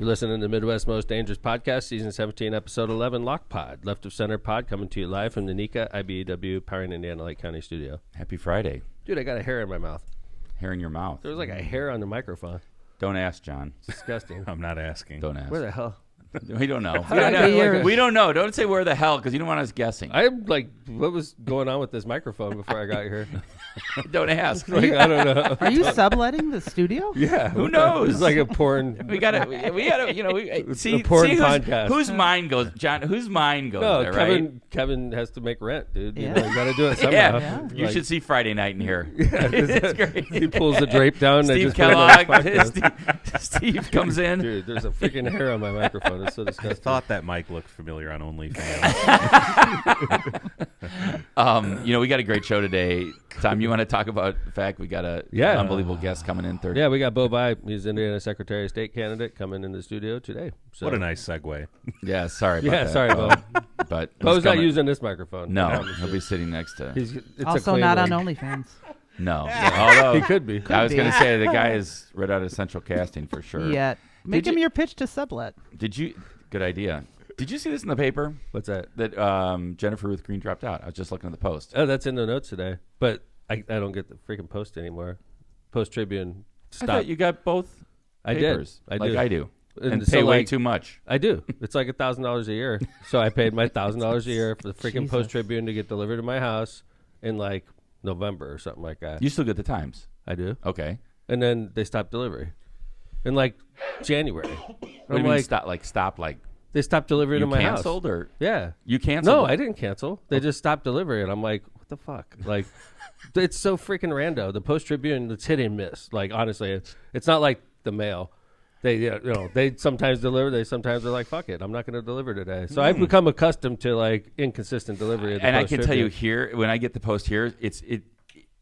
You're listening to Midwest's Most Dangerous Podcast, Season 17, Episode 11, Lock Pod. Left of Center Pod coming to you live from the NECA IBEW Power in Indiana Lake County studio. Happy Friday. Dude, I got a hair in my mouth. Hair in your mouth. There was like a hair on the microphone. Don't ask, John. It's disgusting. I'm not asking. Don't ask. Where the hell? We don't know. We don't know. Don't say where the hell, because you don't want us guessing. I'm like, what was going on with this microphone before I got here? Don't ask. Like, I don't know. Are you subletting the studio? Yeah. Who knows? It's like a porn. We gotta, see porn who's, podcast. Whose mind goes, John? Whose mind goes there, right? Kevin has to make rent, dude. Yeah. You got to do it somehow. Yeah. You should see Friday night in here. Yeah, it's great. He pulls the drape down. Steve and they just Kellogg. Steve comes in. Dude, there's a freaking hair on my microphone. It's so I disgusting. thought that mic looked familiar on OnlyFans. We got a great show today. Tom, you want to talk about the fact we got an unbelievable guest coming in third? Yeah, we got Beau Bayh. He's Indiana Secretary of State candidate coming in the studio today. So. What a nice segue. Yeah, sorry about that. Sorry, Beau. But Beau's not using this microphone. No, he'll be sitting next to. It's also not on OnlyFans. No, although he could be. I was going to say the guy is right out of Central Casting for sure. Yet. Make him your pitch to sublet. Did you? Good idea. Did you see this in the paper? What's that? That Jennifer Ruth-Green dropped out. I was just looking at the Post. Oh, that's in the notes today. But I don't get the freaking Post anymore. Post Tribune stopped. I thought you got both papers. I like do. I do. And so pay way too much. I do. It's like $1,000 a year. So I paid my $1,000 a year for the freaking Jesus. Post Tribune to get delivered to my house in like November or something like that. You still get the Times. I do. Okay. And then they stopped delivery in like January. What do you mean stop? They stopped delivering to my house. Canceled or yeah. You canceled? No, I didn't cancel. They just stopped delivery, and I'm like, what the fuck? Like, it's so freaking rando. The Post Tribune, it's hit and miss. Like, honestly, it's not like the mail. They sometimes deliver. They sometimes are like, fuck it, I'm not going to deliver today. So I've become accustomed to like inconsistent delivery. Of the and Post I can Tribune. tell you here, when I get the Post here,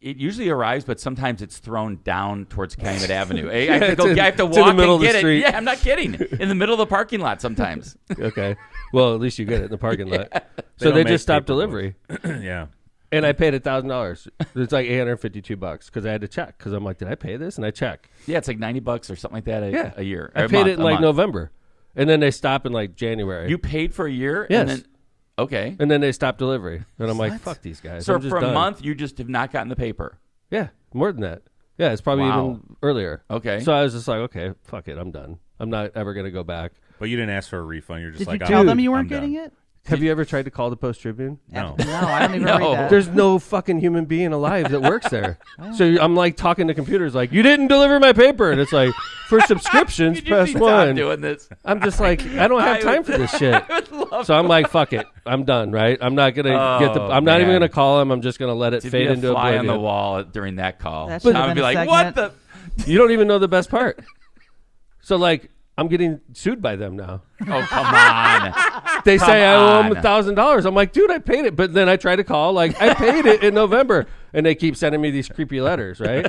it usually arrives, but sometimes it's thrown down towards Calumet Avenue. I have to walk and get it. Yeah, I'm not kidding. In the middle of the parking lot sometimes. Okay. Well, at least you get it in the parking lot. Yeah. So they just stopped delivery. Yeah. And I paid $1,000. It's like $852 because I had to check because I'm like, did I pay this? And I check. Yeah, it's like $90 or something like that a year. I paid it in like November, and then they stop in like January. You paid for a year? Yes. And then, okay. And then they stopped delivery, and I'm like, fuck these guys. So I'm just for a done. month, you just have not gotten the paper? Yeah, more than that. Yeah, it's probably even earlier. Okay. So I was just like, okay, fuck it, I'm done. I'm not ever gonna go back. But you didn't ask for a refund. You're just Did like, you tell them you I'm weren't getting done. it? Have you ever tried to call the Post Tribune? No. No, I don't even No. read that. There's no fucking human being alive that works there. So I'm like talking to computers like, you didn't deliver my paper. And it's like, for subscriptions, Could you press see Tom 1. doing this? I'm just like, I don't have time for this shit. So I'm like, fuck it. I'm done, right? I'm not going to get the, I'm not even man. going to call him. I'm just going to let it To fade be a into fly oblivion. on the wall during that call. That Tom should have would be been a like, what segment. the? You don't even know the best part. So like, I'm getting sued by them now. Oh, come on. They say I owe them on. $1,000. I'm like, dude, I paid it. But then I try to call, like, I paid it in November. And they keep sending me these creepy letters, right?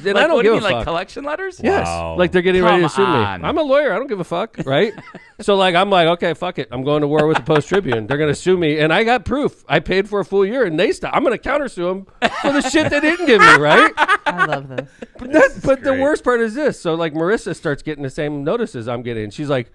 And I don't what do give you a mean, fuck. like collection letters? Yes. Wow. Like they're getting ready to sue me. on. I'm a lawyer. I don't give a fuck, right? So like I'm like, okay, fuck it. I'm going to war with the Post Tribune. They're going to sue me. And I got proof. I paid for a full year and they stopped. I'm going to countersue them for the shit they didn't give me, right? I love this. But the great. worst part is this. So like Marissa starts getting the same notices I'm getting. She's like,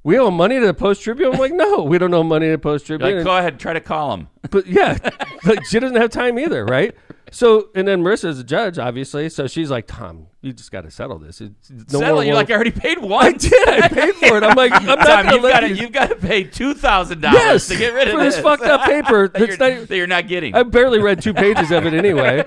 we owe money to the Post Tribune? I'm like, no, we don't owe money to the Post Tribune. Like, go ahead, try to call him. But yeah, like she doesn't have time either, right? So, and then Marissa's a judge, obviously. So she's like, Tom, you just got to settle this. It's no Settle. more You're like, I already paid one. I did. I paid for it. I'm like, I'm not Tom, going to let you. you've got to pay $2,000 Yes, to get rid of for this fucked up paper. that you're not getting. I barely read 2 pages of it anyway.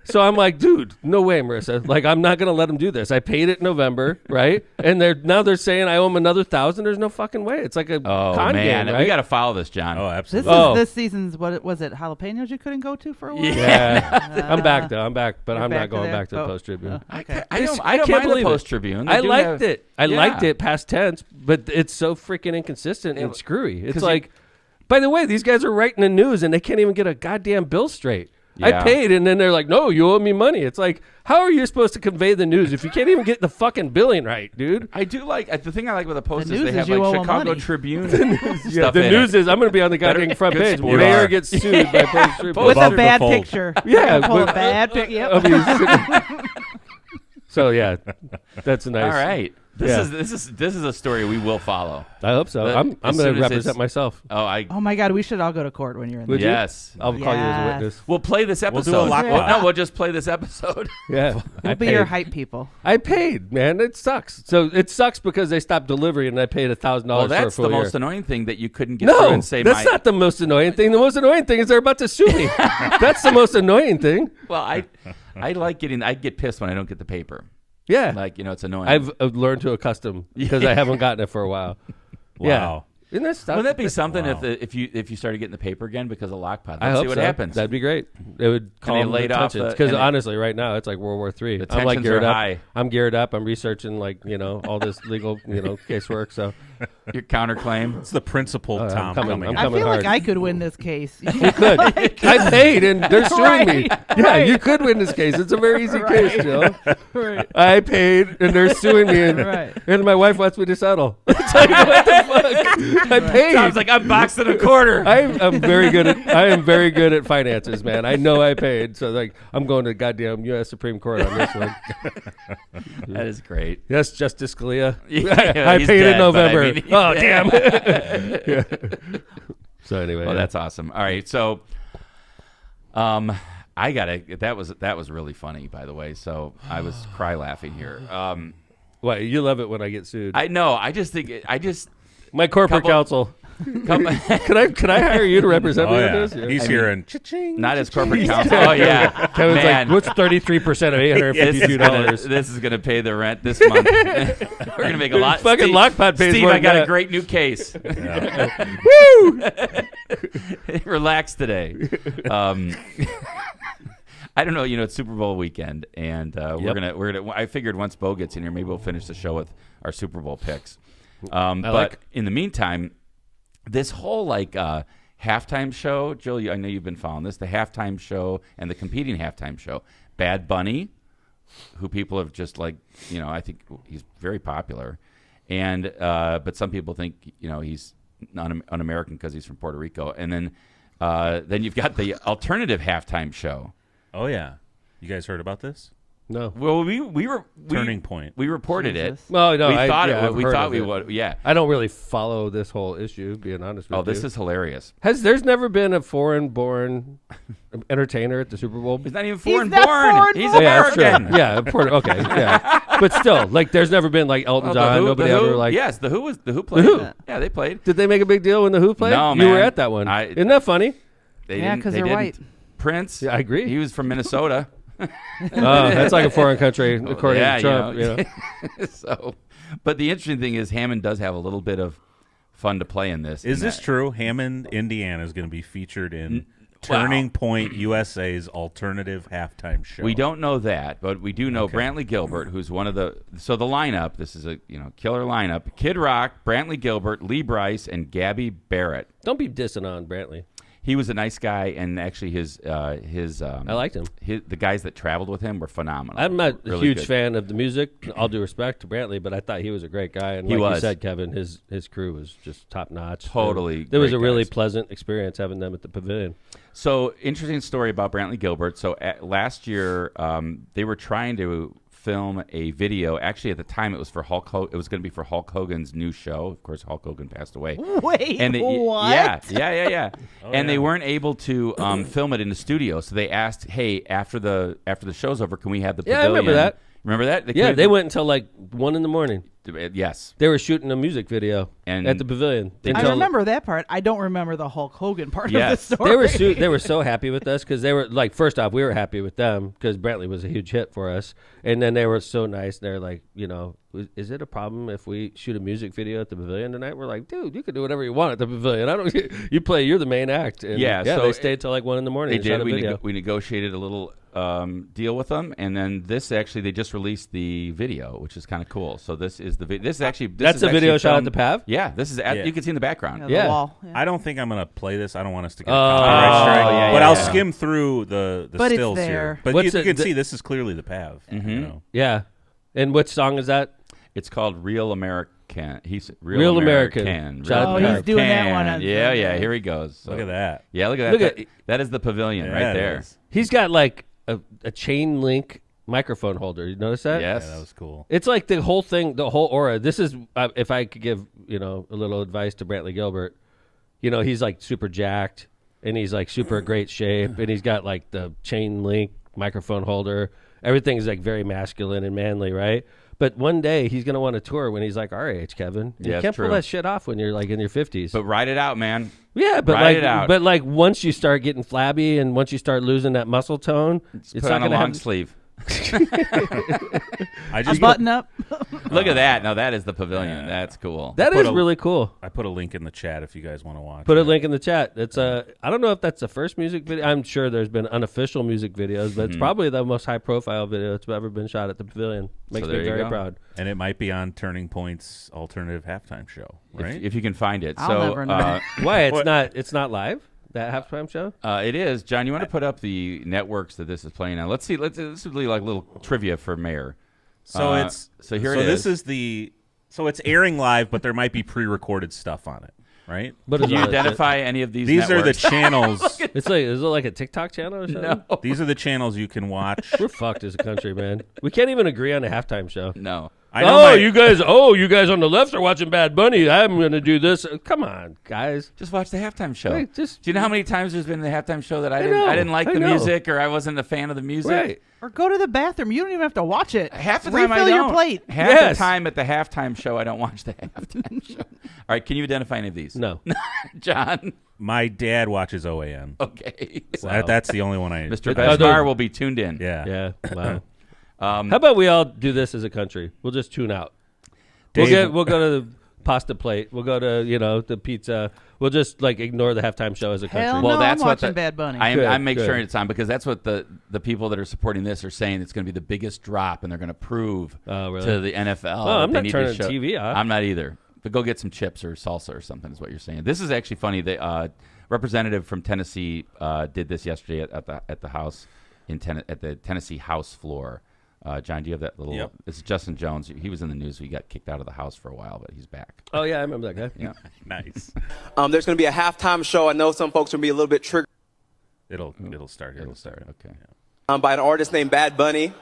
So I'm like, dude, no way, Marissa. Like, I'm not going to let them do this. I paid it in November, right? And they're saying I owe them another $1,000. There's no fucking way. It's like a con man, game, right? we got to follow this, John. Oh, This absolutely. is this season's, what was it, jalapenos you couldn't go to for a while? Yeah. I'm back, though. I'm back. But You're I'm back not to going there? back to the Oh. Post Tribune. Okay. I don't can't mind the believe Post it. Tribune. I liked it. I liked Yeah. it past tense, but it's so freaking inconsistent and screwy. It's 'cause like, by the way, these guys are writing the news and they can't even get a goddamn bill straight. I Yeah. paid, and then they're like, no, you owe me money. It's like, how are you supposed to convey the news if you can't even get the fucking billing right, dude? I do like the thing I like with the Post The is news they is have you like owe 'em Chicago money. Tribune. Yeah, the news is I'm going to be on the goddamn front good page. sport. Mayor You are. gets sued by Post Tribune. With a Above the bad fold. picture. Yeah, Pull a but- bad picture. Yep. I mean, so yeah, that's nice. All right. This is a story we will follow. I hope so. I'm going to represent myself. Oh my God, we should all go to court when you're in there. Would you? Yes. I'll call you as a witness. We'll play this episode. We'll do a lockbox. We'll just play this episode. Yeah. We'll be your hype people. I paid, man. It sucks. So it sucks because they stopped delivery and I paid $1,000 Well, for a that's full the year. most annoying thing that you couldn't get through and say that's not the most annoying thing. The most annoying thing is they're about to sue me. That's the most annoying thing. Well, I get pissed when I don't get the paper. Yeah. Like, it's annoying. I've learned to accustom because I haven't gotten it for a while. Wow. Yeah. Isn't that stuff? Wouldn't that be something Wow. if you started getting the paper again because of lockpot? I Let's hope see what so. happens. That'd be great. It would calm laid the off tensions. the- Because and it- honestly, right now it's like World War III. The I'm like tensions geared are up. high. I'm geared up. I'm researching all this legal casework. So Your counterclaim. It's the principal Tom I'm coming. coming. I'm out. I feel hard. like I could win this case. You could. I paid, and they're suing me. Right, Yeah, right. you could win this case. It's a very easy case, Joe. Right. I paid, and they're suing me, and, Right. and my wife wants me to settle. It's like, what the fuck? I paid. Tom's like, I'm boxed in a quarter. I'm very good at finances, man. I know I paid, so like I'm going to goddamn U.S. Supreme Court on this one. That is great. Yes, Justice Scalia. Yeah, I he's paid dead, in but I November. mean, Oh damn. Yeah. So anyway, Well, that's awesome. All right, so, that was really funny, by the way. So I was cry laughing here. What, you love it when I get sued. I know. I just My corporate counsel. Could I hire you to represent Oh, me yeah. on this? Yeah. He's hearing cha-ching. not as corporate counsel. Oh yeah, Kevin's man. like, what's 33% of $852? This is gonna pay the rent this month. We're gonna make a lot. Fucking Steve, Lockpot pays Steve, more I than got that. a great new case. Relax today. I don't know. It's Super Bowl weekend, and we're gonna. I figured once Beau gets in here, maybe we'll finish the show with our Super Bowl picks. But in the meantime, this whole halftime show, Jill, I know you've been following this. The halftime show and the competing halftime show. Bad Bunny, who people have just I think he's very popular, and but some people think he's un-American because he's from Puerto Rico, and then you've got the alternative halftime show. Oh yeah, you guys heard about this? No. Well, we Turning Point. We reported Jesus. it. No, no. We I've heard thought of we it. would. Yeah. I don't really follow this whole issue, being honest with you. Oh, this is hilarious. There's never been a foreign-born entertainer at the Super Bowl? He's not even He's foreign not born. foreign He's born. Yeah, that's American. true. Yeah, okay, yeah. But still, there's never been Elton Oh, John. Nobody ever Yes, the Who played. Who? Yeah, they played. Did they make a big deal when the Who played? No, You were man. at that one. I- Isn't that funny? They Yeah, didn't. 'cause They they're didn't. white. Prince. Yeah, I agree. He was from Minnesota. Oh, that's like a foreign country, according Yeah, to Trump. you know. So, but the interesting thing is Hammond does have a little bit of fun to play in this. Is in this that- true? Hammond, Indiana is going to be featured in Turning Point USA's alternative halftime show. We don't know that, but we do know Okay. Brantley Gilbert, who's one of the the lineup. This is a killer lineup: Kid Rock, Brantley Gilbert, Lee Brice, and Gabby Barrett. Don't be dissing on Brantley. He was a nice guy, and actually his I liked him. the guys that traveled with him were phenomenal. I'm not a Really huge good. fan of the music. All due respect to Brantley, but I thought he was a great guy. And He like you was. said, Kevin, his crew was just top notch. Totally There was a great really guys. pleasant experience having them at the pavilion. So, interesting story about Brantley Gilbert. So, last year, they were trying to film a video. Actually, at the time, it was for It was going to be for Hulk Hogan's new show. Of course, Hulk Hogan passed away. Wait, And they, what? Yeah. And they weren't able to film it in the studio, so they asked, "Hey, after the show's over, can we have the Yeah, I pavilion?" remember that. Remember that? They went until 1 a.m. Yes. They were shooting a music video And at the pavilion. they- I until- remember that part. I don't remember the Hulk Hogan part Yes. of the story. They were so happy with us because they were first off, we were happy with them because Brantley was a huge hit for us, and then they were so nice. They're like, is it a problem if we shoot a music video at the pavilion tonight? We're like, dude, you can do whatever you want at the pavilion. I don't. You're the main act. And Yeah, so they stayed till 1 a.m. They and shot did. a video. We negotiated a little deal with them, and then they just released the video, which is kind of cool. So this is the video. That's a video shot at the Pav? Yeah, this is. Yeah. You can see in the background. The Yeah. wall. Yeah. I don't think I'm going to play this. I don't want us to get a Oh, copyright strike. yeah, but yeah, I'll yeah. skim through the But it's stills there. here. But What's you it- can see this is clearly the Pav. Yeah. And which song is that? It's called Real American. He's Real American. Shout out to Pav. He's doing that one on Yeah, Sunday. Here he goes. So, Look at that. Yeah, look at that. Look at- That is the pavilion Yeah, right it there. is. He's got a chain link microphone holder. You notice that? Yes. Yeah, that was cool. It's like the whole thing, the whole aura. This is, if I could give, a little advice to Brantley Gilbert, he's like super jacked and he's like super great shape and he's got like the chain link microphone holder. Everything's like very masculine and manly, right? But one day he's going to want to tour when he's like our age, Kevin. You can't pull that shit off when you're like in your 50s. But ride it out, man. Yeah, but ride it out. But like once you start getting flabby and once you start losing that muscle tone, it's put not on a going to long sleeve. I A just button up. Look at that. No, that is the pavilion. That's cool. That is really cool. I put a link in the chat if you guys want to watch. Put a link in the chat. It's I don't know if that's the first music video. I'm sure there's been unofficial music videos, but it's probably the most high profile video that's ever been shot at the pavilion. Makes me very proud. And it might be on Turning Point's alternative halftime show, right? If you can find it. I'll never know. Why it's not live? That halftime show? It is. John, you want to put up the networks that this is playing on? Let's see. This would be like a little trivia for Mayor. So here it is. This is so it's airing live, but there might be pre-recorded stuff on it, right? But Can you identify any of these? These are the networks? channels. Is it like a TikTok channel or something? No. These are the channels you can watch. We're fucked as a country, man. We can't even agree on a haltime show. No. I know you guys on the left are watching Bad Bunny. I'm going to do this. Come on, guys. Just watch the halftime show. Right, Do you know how many times there's been the halftime show that I didn't like the music or I wasn't a fan of the music? Right. Or go to the bathroom. You don't even have to watch it. Half the time I Refill don't. your plate. Half the time at the halftime show, I don't watch the halftime show. All right, can you identify any of these? No. John? My dad watches OAN. Okay. So that's the only one I... Mr. Besmar will be tuned in. Yeah. Yeah. Wow. How about we all do this as a country? We'll just tune out. We'll go to the pasta plate. We'll go to the pizza. We'll just like ignore the halftime show as a country. Hell Well, no, that's I'm what watching Bad Bunny. I'm making Good. sure it's on because that's what the people that are supporting this are saying. It's going to be the biggest drop, and they're going to prove really? to the NFL. Oh, I'm that not they need turning to show. the TV off. I'm not either. But go get some chips or salsa or something. Is what you're saying. This is actually funny. The representative from Tennessee did this yesterday at the House at the Tennessee House floor. John, do you have that little? Yep. This is Justin Jones. He was in the news. He got kicked out of the House for a while, but he's back. Oh yeah, I remember that guy. Yeah. Nice. There's going to be a halftime show. I know some folks will be a little bit triggered It'll start here. It'll start. Okay. by an artist named Bad Bunny.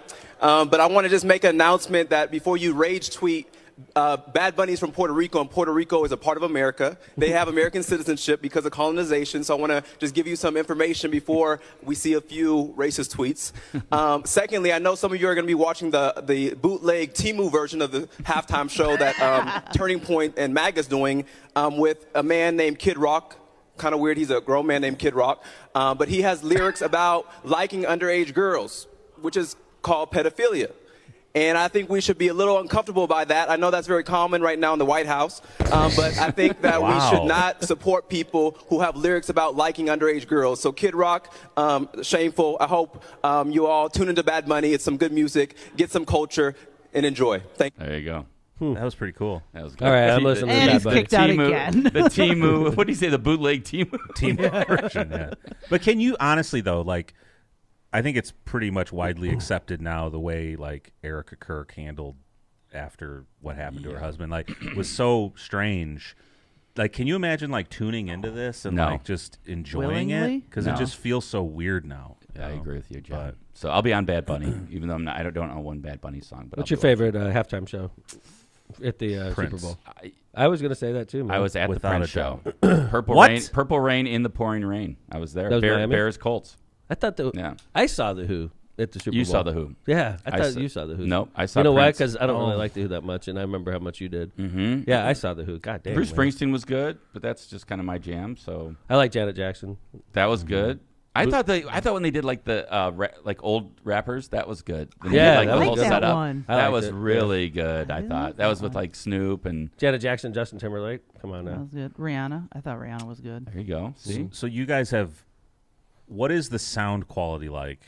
But I want to just make an announcement that before you rage tweet, Bad Bunny is from Puerto Rico, and Puerto Rico is a part of America. They have American citizenship because of colonization, so I want to just give you some information before we see a few racist tweets. Secondly, I know some of you are going to be watching the bootleg Temu version of the halftime show that Turning Point and MAGA's doing with a man named Kid Rock. Kind of weird, he's a grown man named Kid Rock. But he has lyrics about liking underage girls, which is called pedophilia. And I think we should be a little uncomfortable by that. I know that's very common right now in the White House, but I think that we should not support people who have lyrics about liking underage girls. So Kid Rock, shameful. I hope you all tune into Bad Bunny. It's some good music. Get some culture and enjoy. Thank you. There you go. That was pretty cool. That was good. All right, I'm listening to And Bad he's Bunny. kicked out again. The Temu. What do you say? The bootleg Temu. Team version, yeah. But can you honestly though, like, I think it's pretty much widely accepted now the way like Erica Kirk handled after what happened to her husband, like, was so strange. Like, can you imagine like tuning into this and like just enjoying Willingly? it? Because it just feels so weird now. Yeah, I agree with you, John. But- So I'll be on Bad Bunny, even though I don't know one Bad Bunny song. But What's I'll your be favorite halftime show at the Super Prince. Bowl? I was going to say that too, man. I was at Without the a Prince show. doubt. Purple Rain in the pouring rain. I was there. That was Miami? Bears Colts. I thought Yeah. I saw the Who at the Super Bowl. You saw the Who. Yeah, I thought saw- you saw the Who. Nope, I saw You know why? Prince. Because I don't really like the Who that much, and I remember how much you did. Mm-hmm. Yeah, I saw the Who. God damn. Bruce man. Springsteen was good, but that's just kind of my jam. So I like Janet Jackson. that was good. I thought when they did like the like old rappers, that was good. When they Yeah, did, like, that the was whole good. I like that setup. one. I That liked was it, really good. I did thought like that was that with one. like Snoop and Janet Jackson, Justin Timberlake. Come on That now. was good. Rihanna. I thought Rihanna was good. there you go. See, So you guys have, what is the sound quality like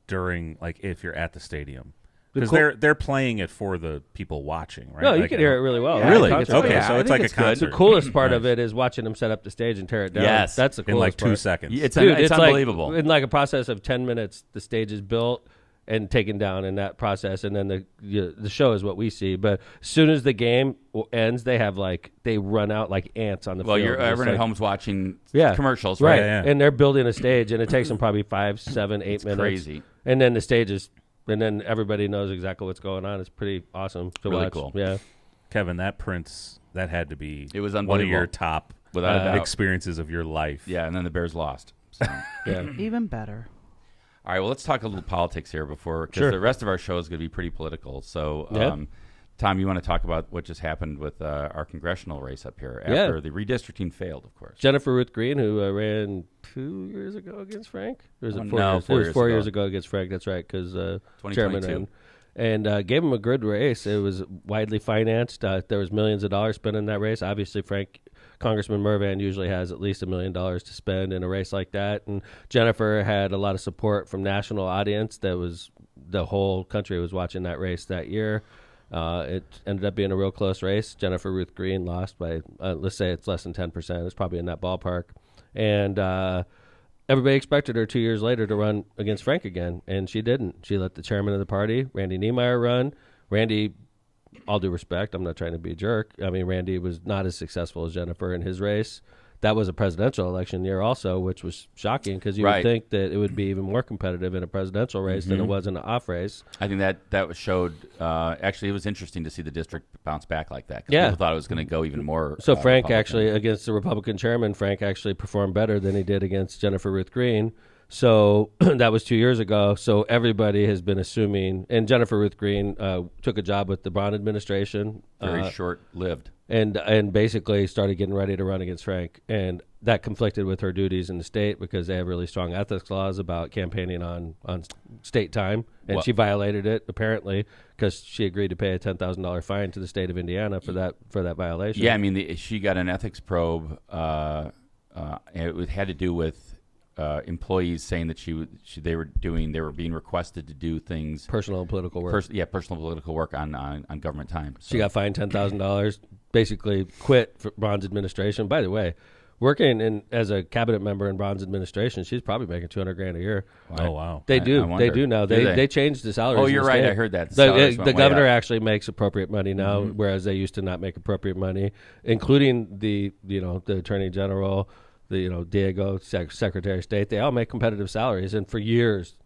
during, like, if you're at the stadium? Because they're playing it for the people watching, right? No, you Like, can hear it really well. Yeah, Really? I think it's Okay, good. so I it's think like a it's good. concert. The coolest part of Nice. it is watching them set up the stage and tear it down. Yes. That's the in coolest like 2 part. seconds. it's Dude, unbelievable. Like, in like a process of 10 minutes, the stage is built and taken down in that process, and then the show is what we see. But as soon as the game ends, they run out like ants on the Well, field. It's everyone at like- home's watching Yeah. commercials, right? right? Yeah. And they're building a stage, and it takes them probably 5, 7, 8 minutes. Crazy. And then the stage is and then everybody knows exactly what's going on. It's pretty awesome to Really watch. cool. Yeah. Kevin, that Prince, that had to be It was one of unbelievable. your top Without a doubt. experiences of your life. Yeah, and then the Bears lost. So. Yeah. Even better. All right, well, let's talk a little politics here because Sure. the rest of our show is going to be pretty political. So, Yeah. Tom, you want to talk about what just happened with our congressional race up here after the redistricting failed, of course. Jennifer Ruth-Green, who ran 2 years ago against Frank? Or was it 4 no, years? 4 It was years 4 ago. years ago against Frank. That's right, because chairman 2022. and gave him a good race. It was widely financed. There was millions of dollars spent in that race. Obviously, Congressman Mervan usually has at least $1 million to spend in a race like that. And Jennifer had a lot of support from national audience. The whole country was watching that race that year. It ended up being a real close race. Jennifer Ruth-Green lost by, let's say it's less than 10%. It's probably in that ballpark. And everybody expected her 2 years later to run against Frank again, and she didn't. She let the chairman of the party, Randy Niemeyer, run. Randy, all due respect, I'm not trying to be a jerk. I mean, Randy was not as successful as Jennifer in his race. That was a presidential election year also, which was shocking because you would think that it would be even more competitive in a presidential race than it was in an off race. I think that showed actually it was interesting to see the district bounce back like that. 'Cause Yeah. people thought it was going to go even more. So Frank Republican. actually, against the Republican chairman, Frank actually performed better than he did against Jennifer Ruth-Green. So that was 2 years ago. So everybody has been assuming, and Jennifer Ruth-Green took a job with the Brown administration. very short-lived. And basically started getting ready to run against Frank. And that conflicted with her duties in the state because they have really strong ethics laws about campaigning on state time. And she violated it, apparently, because she agreed to pay a $10,000 fine to the state of Indiana for that violation. Yeah, I mean, she got an ethics probe. And it had to do with employees saying that they were being requested to do things. Personal and political work. Personal political work on government time. So. She got fined $10,000, basically quit for Brown's administration. By the way, working as a cabinet member in Brown's administration, she's probably making $200,000 a year. Oh, wow. They I do. wonder. They do now. Do they? They changed the salaries. Oh, in you're the right. state. I heard that. The The governor up. actually makes appropriate money now, whereas they used to not make appropriate money, including the attorney general, Diego, Secretary of State. They all make competitive salaries, and for years,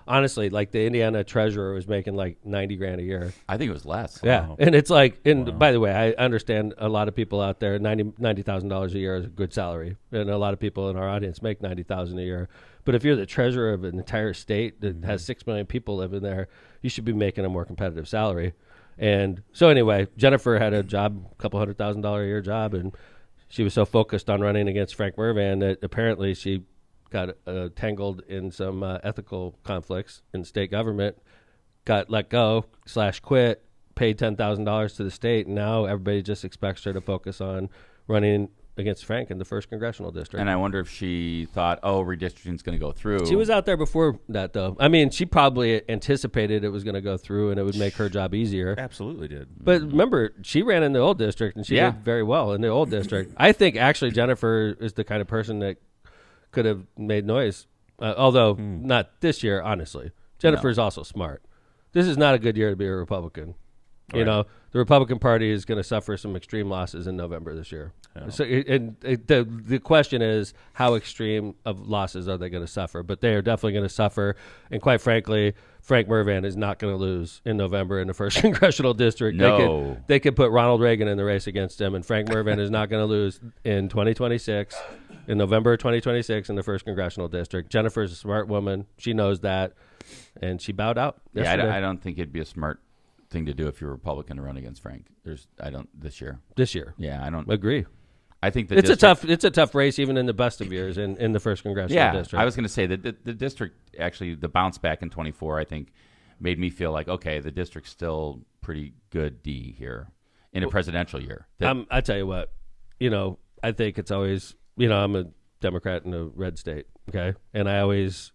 honestly, like the Indiana treasurer was making like $90,000 a year. I think it was less. Yeah, and it's like, by the way, I understand a lot of people out there, $90,000 a year is a good salary, and a lot of people in our audience make $90,000 a year. But if you're the treasurer of an entire state that has 6 million people living there, you should be making a more competitive salary. And so anyway, Jennifer had a job, a couple $100,000 a year job, and she was so focused on running against Frank Mervan that apparently she got tangled in some ethical conflicts in state government, got let go / quit, paid $10,000 to the state, and now everybody just expects her to focus on running against Frank in the 1st Congressional District. And I wonder if she thought, redistricting is going to go through. She was out there before that, though. I mean, she probably anticipated it was going to go through and it would make her job easier. Absolutely did. But remember, she ran in the old district and she did very well in the old district. I think actually Jennifer is the kind of person that could have made noise, although not this year, honestly. Jennifer's also smart. This is not a good year to be a Republican. The Republican Party is going to suffer some extreme losses in November this year. So, the question is, how extreme of losses are they going to suffer? But they are definitely going to suffer. And quite frankly, Frank Mervan is not going to lose in November in the 1st Congressional District. No. They could put Ronald Reagan in the race against him, and Frank Mervan is not going to lose in 2026, in November 2026 in the 1st Congressional District. Jennifer's a smart woman. She knows that, and she bowed out yesterday. I don't think it'd be a smart thing to do if you're a Republican to run against Frank. This year. This year. Yeah, I don't Agree. I think It's a tough race even in the best of years in the 1st Congressional District. I was going to say that the district actually, the bounce back in 24, I think, made me feel like, okay, the district's still pretty good D here in a presidential year. I tell you what, I think it's always, I'm a Democrat in a red state, okay? And I always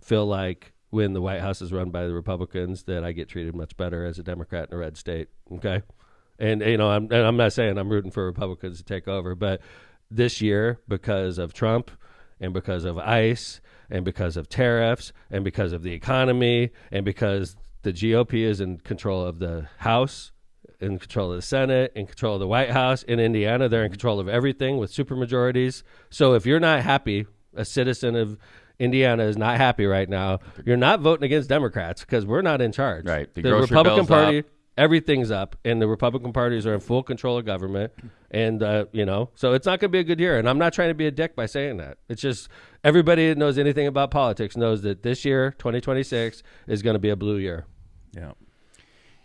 feel like when the White House is run by the Republicans that I get treated much better as a Democrat in a red state, okay? And, I'm not saying I'm rooting for Republicans to take over, but this year, because of Trump and because of ICE and because of tariffs and because of the economy and because the GOP is in control of the House, in control of the Senate, in control of the White House, in Indiana, they're in control of everything with supermajorities. So if you're not happy, a citizen of Indiana is not happy right now. You're not voting against Democrats because we're not in charge. Right. The grocery Republican bill's Party, up. everything's up, and the Republican parties are in full control of government. And, so it's not going to be a good year. And I'm not trying to be a dick by saying that. It's just everybody that knows anything about politics knows that this year, 2026, is going to be a blue year. Yeah.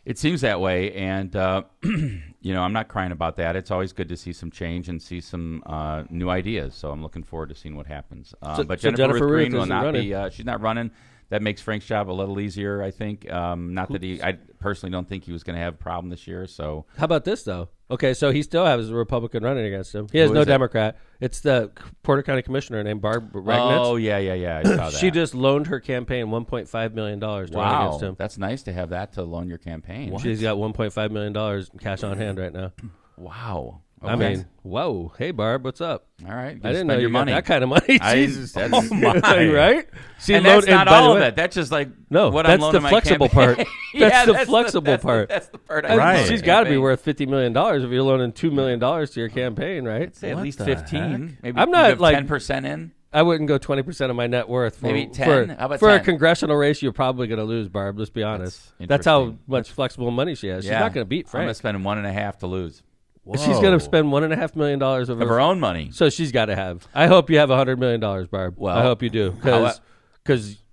It seems that way, and I'm not crying about that. It's always good to see some change and see some new ideas. So I'm looking forward to seeing what happens. But Jennifer Ruth-Green will not be. She's not running. That makes Frank's job a little easier, I think. Not that I personally don't think he was going to have a problem this year. So how about this though? Okay, so he still has a Republican running against him. He has no Democrat. It's the Porter County Commissioner named Barb Ragnitz. Oh yeah. I saw that. She just loaned her campaign $1.5 million to run against him. That's nice to have that to loan your campaign. What? She's got $1.5 million cash on hand right now. Wow. Okay. I mean, whoa. Hey, Barb, what's up? All right. I didn't know your you money. got that kind of money. Jesus. That's, right? See, and that's not all of it. That's just like what I'm that's the flexible part. That's the flexible part. That's the part. Right. She's got to be worth $50 million if you're loaning $2 million to your campaign, right? I'd say at least 15. Maybe I'm not like 10% in. I wouldn't go 20% of my net worth for maybe 10. How about for 10? A congressional race. You're probably going to lose, Barb. Let's be honest. That's how much flexible money she has. She's not going to beat Frank. I'm going to spend 1.5 to lose. Whoa. She's going to spend $1.5 million of her own money. So she's got to have. I hope you have $100 million, Barb. Well, I hope you do, because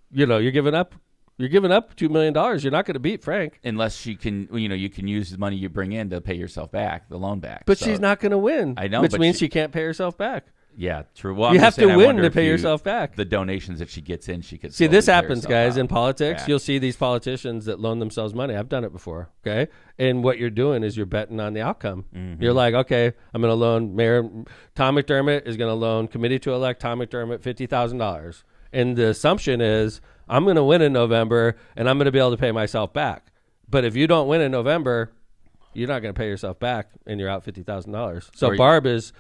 you're giving up. You're giving up $2 million. You're not going to beat Frank unless she can. You can use the money you bring in to pay yourself back, the loan back. But she's not going to win. I know, which means she can't pay herself back. Yeah, true. Well, you have to win to pay yourself back. The donations that she gets in, she could see. This happens, guys, in politics. Back. You'll see these politicians that loan themselves money. I've done it before. Okay, and what you're doing is you're betting on the outcome. Mm-hmm. You're like, okay, I'm going to loan Mayor Tom McDermott is going to loan committee to elect Tom McDermott $50,000, and the assumption is I'm going to win in November and I'm going to be able to pay myself back. But if you don't win in November, you're not going to pay yourself back, and you're out $50,000. So Barb is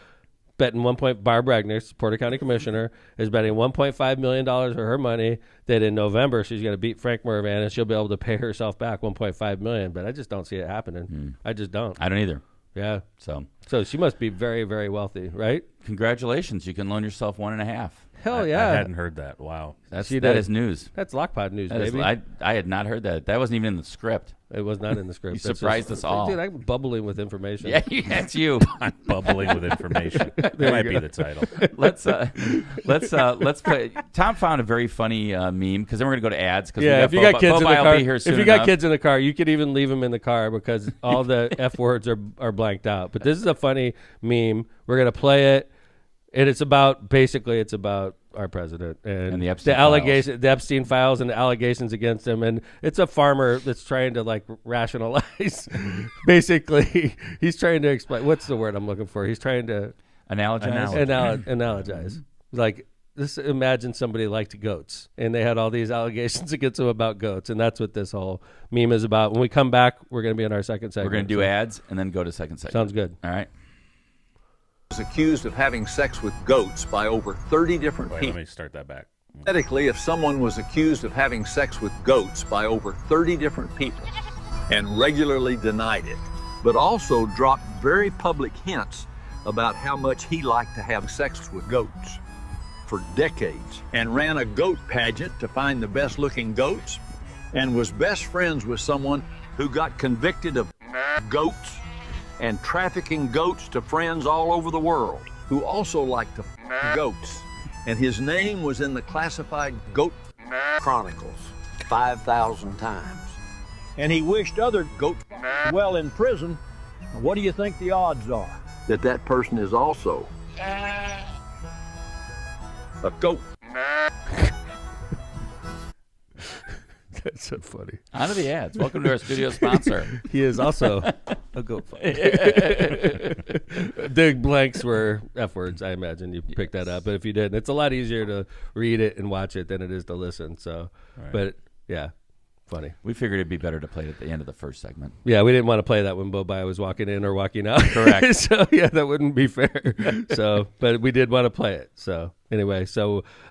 betting Barb Ragnitz, Porter County Commissioner, is betting $1.5 million of her money that in November she's going to beat Frank Mervan and she'll be able to pay herself back $1.5 million. But I just don't see it happening. I just don't. I don't either. Yeah. So she must be very, very wealthy, right? Congratulations. You can loan yourself 1.5. Hell yeah. I hadn't heard that. Wow. That is news. That's Lockpod news, that baby. I had not heard that. That wasn't even in the script. It was not in the script. You surprised us all. Dude, I'm bubbling with information. Yeah, that's you. I'm bubbling with information. That might be the title. Let's play. Tom found a very funny meme because then we're gonna go to ads. Yeah, if you got kids in the car, if you got kids in the car, you could even leave them in the car because all the F words are blanked out. But this is a funny meme. We're gonna play it, and it's about our president and the Epstein files and the allegations against him. And it's a farmer that's trying to like rationalize. Basically, he's trying to explain. What's the word I'm looking for? He's trying to analogize. Like this. Imagine somebody liked goats and they had all these allegations against him about goats, and that's what this whole meme is about. When we come back, we're going to be in our second segment. We're going to do ads and then go to second segment. Sounds good. All right. Was accused of having sex with goats by over 30 different people. Let me start that back. Hypothetically, if someone was accused of having sex with goats by over 30 different people and regularly denied it, but also dropped very public hints about how much he liked to have sex with goats for decades, and ran a goat pageant to find the best looking goats, and was best friends with someone who got convicted of goats and trafficking goats to friends all over the world who also liked to goats. And his name was in the classified Goat Chronicles 5,000 times. And he wished other goats well in prison. What do you think the odds are that that person is also a goat? That's so funny. On to the ads. Welcome to our studio sponsor. He is also a goat. The blanks were F words, I imagine you picked that up. But if you didn't, it's a lot easier to read it and watch it than it is to listen. So, right. But yeah, funny. We figured it'd be better to play it at the end of the first segment. Yeah, we didn't want to play that when Beau Bayh was walking in or walking out. Correct. So yeah, that wouldn't be fair. So, but we did want to play it. So anyway,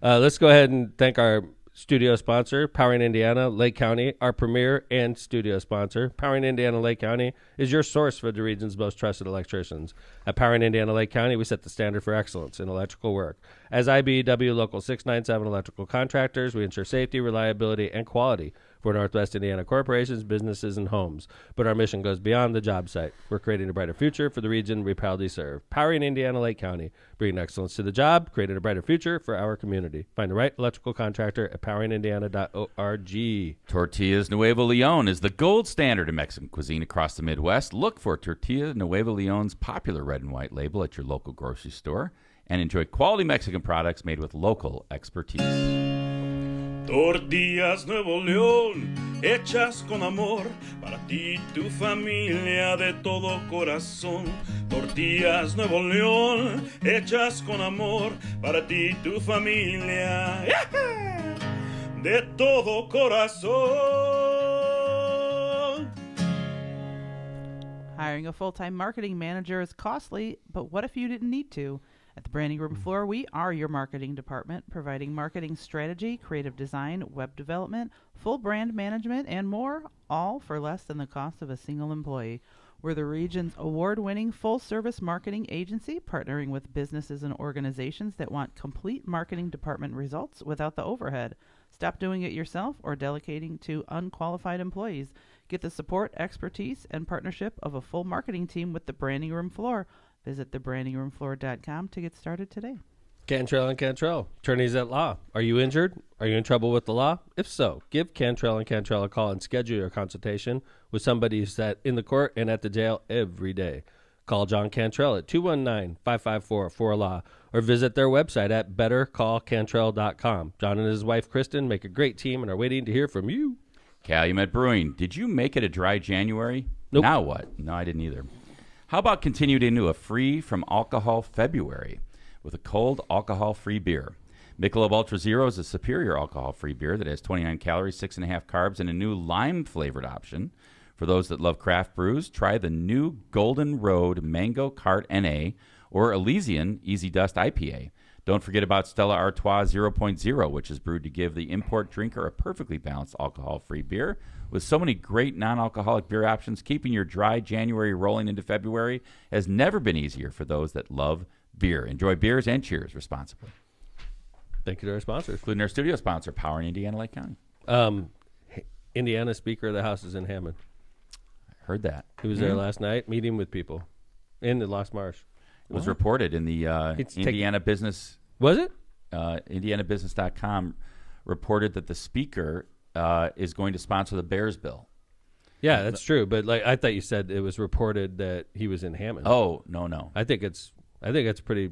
let's go ahead and thank our studio sponsor, Powering Indiana, Lake County, our premier and studio sponsor. Powering Indiana, Lake County is your source for the region's most trusted electricians. At Powering Indiana, Lake County, we set the standard for excellence in electrical work. As IBEW Local 697 electrical contractors, we ensure safety, reliability, and quality for Northwest Indiana corporations, businesses, and homes. But our mission goes beyond the job site. We're creating a brighter future for the region we proudly serve. Powering Indiana, Lake County, bringing excellence to the job, creating a brighter future for our community. Find the right electrical contractor at poweringindiana.org. Tortillas Nuevo Leon is the gold standard in Mexican cuisine across the Midwest. Look for Tortilla Nuevo Leon's popular red and white label at your local grocery store and enjoy quality Mexican products made with local expertise. Tortillas Nuevo León, hechas con amor, para ti y tu familia de todo corazón. Tortillas Nuevo León, hechas con amor, para ti y tu familia de todo corazón. Hiring a full-time marketing manager is costly, but what if you didn't need to? At the Branding Room Floor, we are your marketing department, providing marketing strategy, creative design, web development, full brand management, and more, all for less than the cost of a single employee. We're the region's award-winning full-service marketing agency, partnering with businesses and organizations that want complete marketing department results without the overhead. Stop doing it yourself or delegating to unqualified employees. Get the support, expertise, and partnership of a full marketing team with the Branding Room Floor. Visit thebrandingroomfloor.com to get started today. Cantrell and Cantrell, attorneys at law. Are you injured? Are you in trouble with the law? If so, give Cantrell and Cantrell a call and schedule your consultation with somebody who's in the court and at the jail every day. Call John Cantrell at 219-554-4LAW or visit their website at bettercallcantrell.com. John and his wife, Kristen, make a great team and are waiting to hear from you. Calumet Brewing, did you make it a dry January? Nope. Now what? No, I didn't either. How about continued into a free from alcohol February with a cold alcohol-free beer? Michelob Ultra Zero is a superior alcohol-free beer that has 29 calories, 6.5 carbs, and a new lime-flavored option. For those that love craft brews, try the new Golden Road Mango Cart NA or Elysian Easy Dust IPA. Don't forget about Stella Artois 0.0, which is brewed to give the import drinker a perfectly balanced alcohol-free beer. With so many great non-alcoholic beer options, keeping your dry January rolling into February has never been easier for those that love beer. Enjoy beers and cheers responsibly. Thank you to our sponsors. Including our studio sponsor, Powering Indiana, Lake County. Indiana Speaker of the House is in Hammond. I heard that. He was there last night meeting with people in the Lost Marsh. It was reported in the Indiana Business. Was it? IndianaBusiness.com reported that the speaker is going to sponsor the Bears bill. Yeah, that's true. But I thought you said it was reported that he was in Hammond. Oh, no. I think it's pretty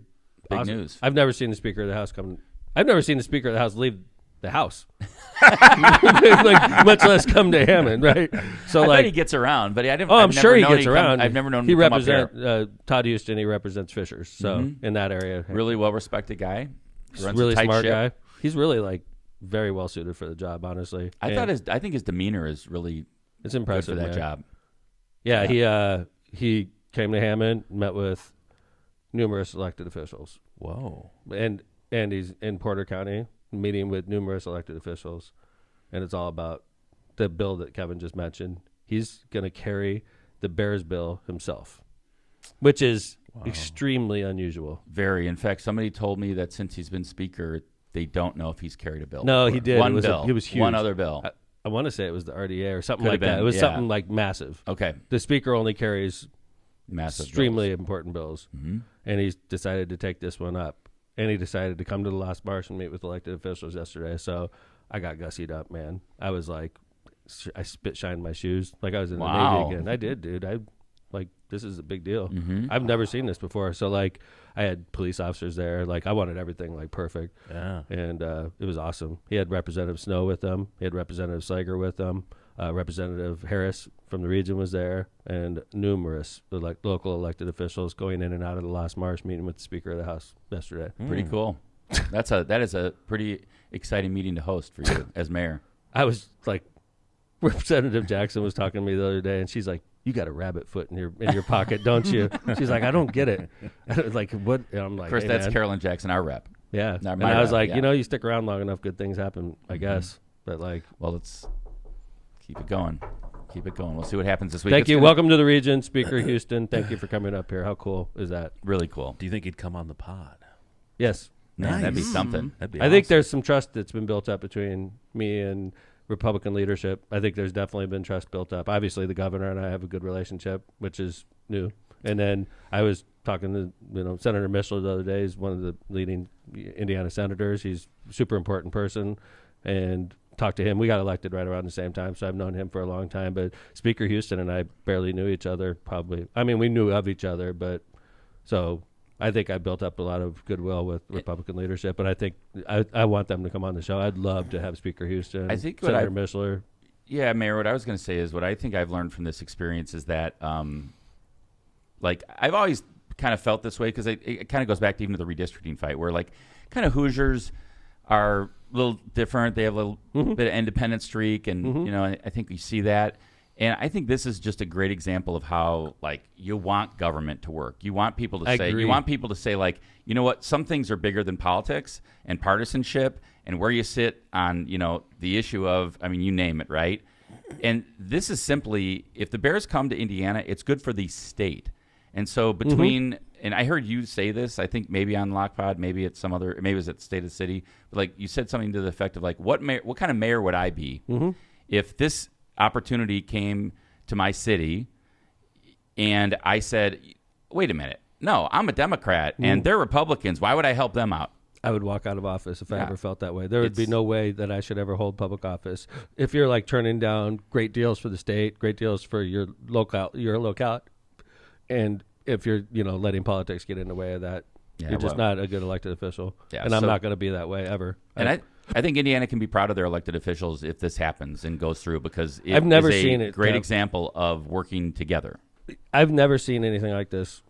big awesome news. I've never seen the Speaker of the House come. I've never seen the Speaker of the House leave the house, much less come to Hammond, right? So I bet he gets around, but I'm sure he gets around. I've never known him he to come up here. Todd Houston. He represents Fishers, so in that area, really well respected guy. Runs really a tight smart ship. guy. He's really very well suited for the job, honestly. I think his demeanor is really it's impressive good for that job. Yeah, he came to Hammond, met with numerous elected officials. Whoa, and he's in Porter County meeting with numerous elected officials, and it's all about the bill that Kevin just mentioned. He's going to carry the Bears bill himself, which is extremely unusual. Very. In fact, somebody told me that since he's been speaker, they don't know if he's carried a bill. No, before. he did. One it bill. It was huge. One other bill. I want to say it was the RDA or something Could have like that. been, It was yeah. something like massive. Okay. The speaker only carries Massive extremely bills. important bills, Mm-hmm. and he's decided to take this one up. And he decided to come to the Lost Marsh and meet with elected officials yesterday. So I got gussied up, man. I was like, I spit shined my shoes like I was in the Navy again. I did, dude. This is a big deal. Mm-hmm. I've never seen this before. So I had police officers there. I wanted everything perfect. Yeah. And it was awesome. He had Representative Snow with him. He had Representative Slager with him. Representative Harris from the region was there, and numerous local elected officials going in and out of the Lost Marsh, meeting with the Speaker of the House yesterday. Pretty cool. That is a pretty exciting meeting to host for you as mayor. I was Representative Jackson was talking to me the other day, and she's like, "You got a rabbit foot in your pocket, don't you?" She's like, "I don't get it." What? And I'm like, Of course, hey, that's man. Carolyn Jackson, our rep. Yeah. Not And my I was route, like, yeah. you know, you stick around long enough, good things happen, I guess. But like, well, let's keep it going. Keep it going. We'll see what happens this week. thank It's you. gonna- Welcome to the region, Speaker Houston. Thank you for coming up here. How cool is that? Really cool. Do you think he'd come on the pod? Yes. Man, that'd be something. That'd be I think awesome. there's some trust that's been built up between me and Republican leadership. I think there's definitely been trust built up. Obviously, the governor and I have a good relationship, which is new. And then I was talking to Senator Mishler the other day. He's one of the leading Indiana senators. He's a super important person, and talked to him. We got elected right around the same time, so I've known him for a long time. But Speaker Houston and I barely knew each other. Probably, I mean, we knew of each other, but so. I think I built up a lot of goodwill with Republican leadership, and I think I want them to come on the show. I'd love to have Speaker Houston, I think Senator Mishler. Yeah, Mayor, what I was going to say is what I think I've learned from this experience is that, like, I've always kind of felt this way because it kind of goes back to even to the redistricting fight where, like, kind of Hoosiers are a little different. They have a little bit of independent streak, and, I think we see that. And I think this is just a great example of how, like, you want government to work. You want people to say, like, you know what, some things are bigger than politics and partisanship and where you sit on, the issue of, I mean, you name it, right? And this is simply, if the Bears come to Indiana, it's good for the state. And so between, and I heard you say this, I think maybe on Lockpod, maybe it's some other, maybe it was at State of the City, but like you said something to the effect of like, what kind of mayor would I be if this opportunity came to my city and I said, wait a minute, no, I'm a Democrat and they're Republicans. Why would I help them out? I would walk out of office if I ever felt that way. There would be no way that I should ever hold public office. If you're like turning down great deals for the state, great deals for your locale, and if you're, letting politics get in the way of that, you're just not a good elected official. Yeah, and I'm not going to be that way ever. And I think Indiana can be proud of their elected officials if this happens and goes through because I've never is a seen it. Great example of working together. I've never seen anything like this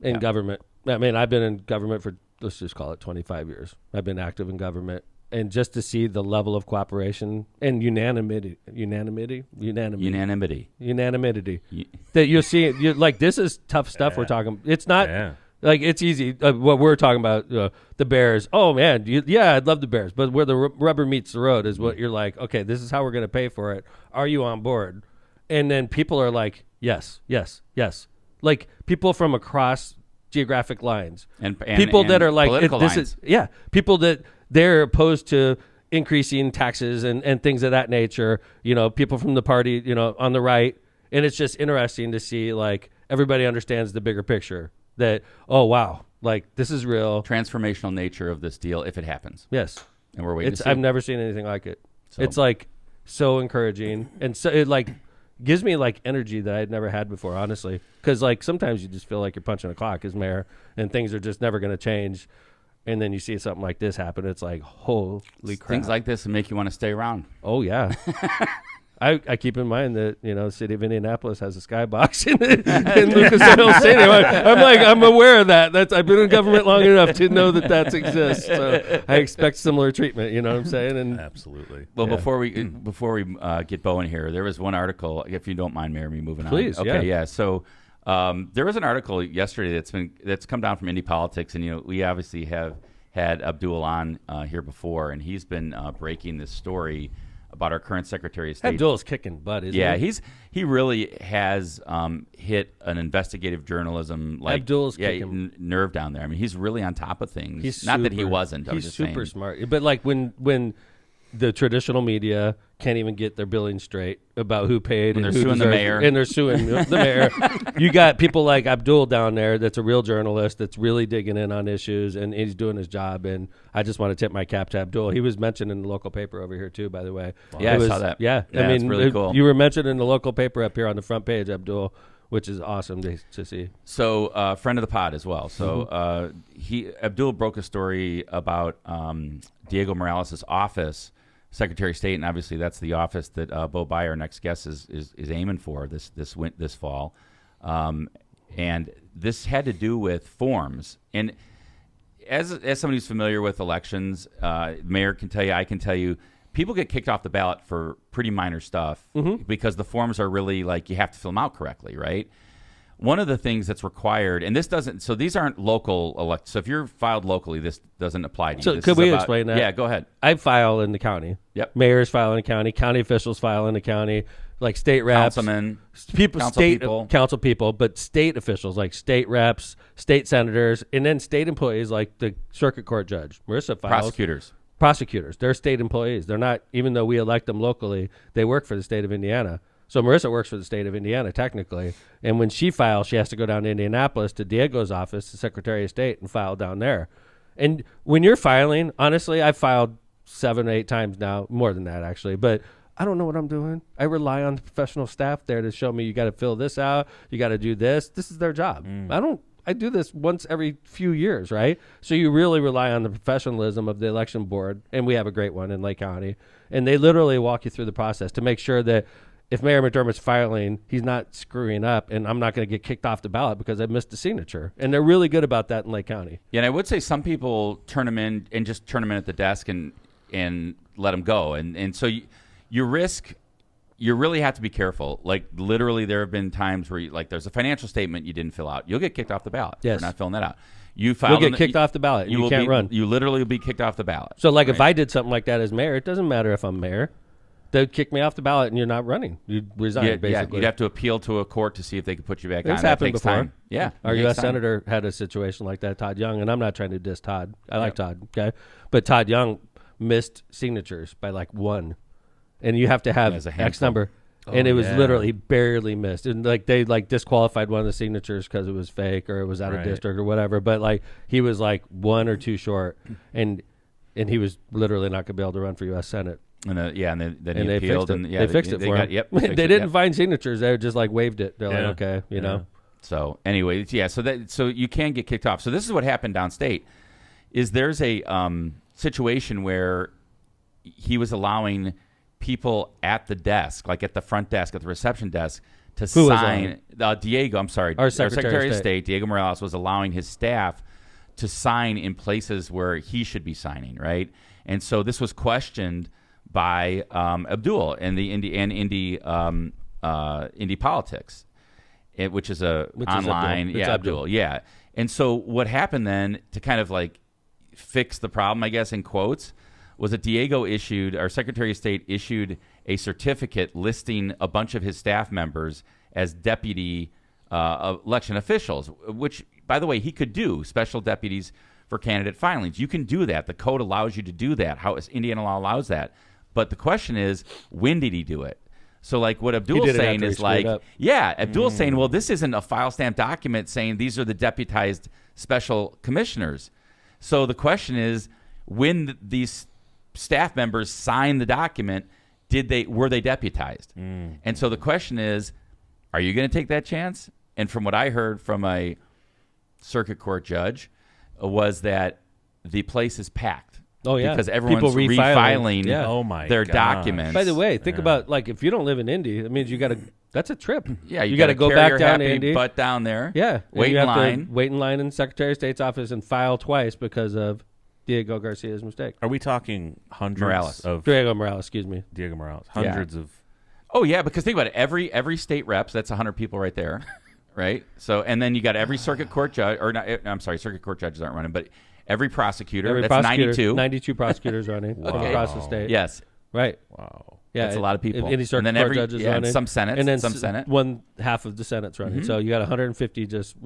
in government. I mean, I've been in government for, let's just call it 25 years. I've been active in government. And just to see the level of cooperation and unanimity that you're seeing, like, this is tough stuff we're talking. It's not like it's easy. What we're talking about, the Bears. Oh man, I'd love the Bears, but where the rubber meets the road is what you're like. Okay, this is how we're going to pay for it. Are you on board? And then people are like, yes. Like people from across geographic lines, and people that are like, people that they're opposed to increasing taxes and things of that nature. People from the party, on the right, and it's just interesting to see like everybody understands the bigger picture. That, oh, wow, like this is real. Transformational nature of this deal if it happens. Yes. And we're waiting to see. I've never seen anything like it. So. It's like so encouraging. And so it like gives me like energy that I'd never had before, honestly. Because like sometimes you just feel like you're punching a clock as mayor and things are just never going to change. And then you see something like this happen. It's like, holy crap. Things like this make you want to stay around. Oh, yeah. I keep in mind that, the city of Indianapolis has a skybox in Lucas Oil Stadium. I'm aware of that. I've been in government long enough to know that exists. So I expect similar treatment, you know what I'm saying? And absolutely. Well, before we get Beau in here, there was one article, if you don't mind, Mayor, me moving on. Please, okay, yeah. So there was an article yesterday that's come down from Indy Politics, and we obviously have had Abdul on here before, and he's been breaking this story about our current Secretary of State. Abdul's kicking butt, isn't he? He really has hit an investigative journalism kicking nerve down there. I mean, he's really on top of things. He's not that he wasn't. He's super smart. But like when the traditional media can't even get their billing straight about who paid, and they're suing the mayor, and they're suing the mayor. You got people like Abdul down there that's a real journalist that's really digging in on issues, and he's doing his job. And I just want to tip my cap to Abdul. He was mentioned in the local paper over here too, by the way. Wow. Yeah, I saw that. Yeah, I mean, it's really cool. You were mentioned in the local paper up here on the front page, Abdul, which is awesome to see. So, friend of the pod as well. So, Abdul broke a story about Diego Morales' office, Secretary of State, and obviously that's the office that Beau Bayh, our next guest, is aiming for this fall. And this had to do with forms. And as somebody who's familiar with elections, Mayor can tell you, I can tell you, people get kicked off the ballot for pretty minor stuff because the forms are really like you have to fill them out correctly, right? one of the things that's required, and this doesn't, so these aren't local elect. So if you're filed locally, this doesn't apply to you. So This could is we about- explain that? Yeah, go ahead. I file in the county. Yep. Mayors file in the county. County officials file in the county. Like state reps, Councilmen, people, council state people. council people, but state officials like state reps, state senators, and then state employees like the circuit court judge. Marissa files. Prosecutors. They're state employees. They're not, even though we elect them locally, they work for the state of Indiana. So Marissa works for the state of Indiana, technically. And when she files, she has to go down to Indianapolis to Diego's office, the Secretary of State, and file down there. And when you're filing, honestly, I've filed 7 or 8 times now, more than that, actually. But I don't know what I'm doing. I rely on the professional staff there to show me you got to fill this out. You got to do this. This is their job. I do this once every few years, right? So you really rely on the professionalism of the election board. And we have a great one in Lake County. And they literally walk you through the process to make sure that if Mayor McDermott's filing, he's not screwing up, and I'm not going to get kicked off the ballot because I missed a signature. And they're really good about that in Lake County. Yeah, and I would say some people turn them in and just turn them in at the desk and let them go. And so you risk, you really have to be careful. Like, literally, there have been times where, there's a financial statement you didn't fill out. You'll get kicked off the ballot for not filling that out. You'll get kicked off the ballot. You can't run. You literally will be kicked off the ballot. So, if I did something like that as mayor, it doesn't matter if I'm mayor. They'd kick me off the ballot, and you're not running. You'd resign, basically. Yeah, you'd have to appeal to a court to see if they could put you back on. It's happened before. Time. Yeah. Our U.S. Senator had a situation like that, Todd Young, and I'm not trying to diss Todd. I like Todd, okay? But Todd Young missed signatures by 1. And you have to have X number. And it was literally barely missed. And they disqualified one of the signatures because it was fake or it was out of district or whatever. But he was 1 or 2 short. And he was literally not going to be able to run for U.S. Senate. And then he Fixed appealed. it. They fixed it for him. They didn't find signatures. They just waived it. They're okay, you know. So anyway, so you can get kicked off. So this is what happened downstate. Is there's a situation where he was allowing people at the desk, at the front desk, at the reception desk, to sign. Diego, I'm sorry, our Secretary of State, Diego Morales, was allowing his staff to sign in places where he should be signing, right? And so this was questioned by Abdul and the Indy Politics, which is online. Abdul. Yeah. And so what happened then to kind of fix the problem, I guess in quotes, was that Diego our Secretary of State issued a certificate listing a bunch of his staff members as deputy election officials, which, by the way, he could do, special deputies for candidate filings. You can do that. The code allows you to do that. How Indiana law allows that. But the question is, when did he do it? So what Abdul's saying is Abdul's saying, well, this isn't a file stamp document saying these are the deputized special commissioners. So the question is, when these staff members signed the document, were they deputized? And so the question is, are you going to take that chance? And from what I heard from a circuit court judge was that the place is packed. Oh, yeah. Because everyone's refiling their documents. By the way, think about, if you don't live in Indy, it means you got to, that's a trip. Yeah, you got to go back down to Indy. Butt down there. Yeah. Wait in line. Wait in line in the Secretary of State's office and file twice because of Diego Garcia's mistake. Are we talking hundreds of... Diego Morales, excuse me. Diego Morales. Hundreds of... Oh, yeah, because think about it. Every state reps, that's 100 people right there, right? So, and then you got every circuit court judge, or not, I'm sorry, circuit court judges aren't running, but every prosecutor, that's 92. 92 prosecutors running from across the state. Yes. Right. Wow. Yeah, that's a lot of people. Any circuit court judges running. And some Senate. And then some Senate. One half of the Senate's running. So you got 150 just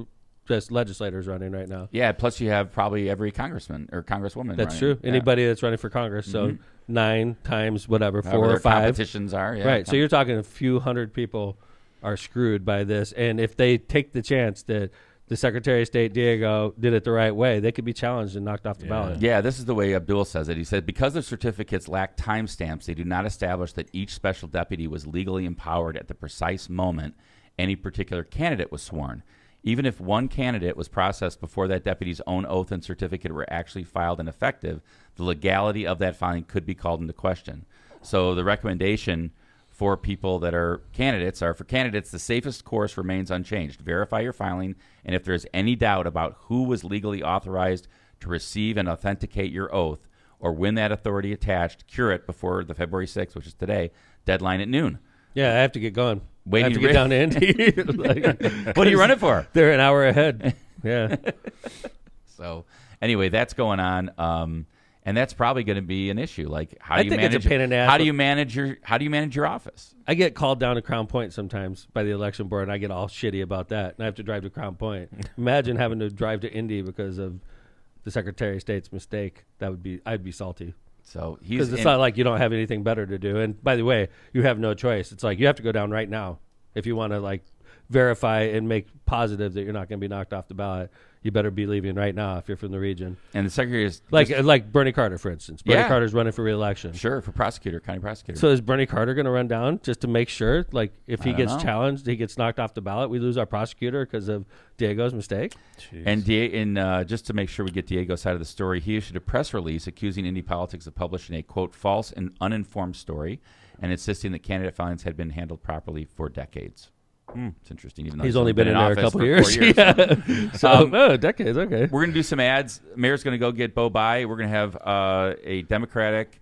legislators running right now. Yeah, plus you have probably every congressman or congresswoman. That's running. true. Yeah. Anybody that's running for Congress. So 9 times whatever, 4 or 5 competitions are. Yeah, right. So you're talking a few hundred people are screwed by this, and if they take the chance that the Secretary of State Diego did it the right way, they could be challenged and knocked off the ballot. Yeah, this is the way Abdul says it. He said, because the certificates lack timestamps, they do not establish that each special deputy was legally empowered at the precise moment any particular candidate was sworn. Even if one candidate was processed before that deputy's own oath and certificate were actually filed and effective, the legality of that filing could be called into question. So the recommendation for people that are candidates are, for candidates, the safest course remains unchanged. Verify your filing, and if there's any doubt about who was legally authorized to receive and authenticate your oath, or when that authority attached, cure it before the February 6th, which is today, deadline at noon. Yeah, I have to get going. Waiting have to get down to Indy. What are you running for? They're an hour ahead. Yeah. So anyway, that's going on. And that's probably going to be an issue. Like, how do you manage? It's a pain in the ass. How do you manage your office? I get called down to Crown Point sometimes by the election board, and I get all shitty about that, and I have to drive to Crown Point. Imagine having to drive to Indy because of the Secretary of State's mistake. I'd be salty. So because it's not like you don't have anything better to do. And by the way, you have no choice. It's like you have to go down right now if you want to like verify and make positive that you're not going to be knocked off the ballot. You better be leaving right now if you're from the region. And the Secretary is like Bernie Carter, for instance. Bernie Carter's running for re-election. Sure, for county prosecutor. So is Bernie Carter going to run down just to make sure, like, if he gets challenged, he gets knocked off the ballot, we lose our prosecutor because of Diego's mistake? Jeez. And just to make sure we get Diego's side of the story, he issued a press release accusing Indy Politics of publishing a, quote, false and uninformed story and insisting that candidate filings had been handled properly for decades. It's interesting. Even though he's only been in there a couple years. 4 years. So, decades, okay. We're going to do some ads. Mayor's going to go get Beau Bayh. We're going to have a Democratic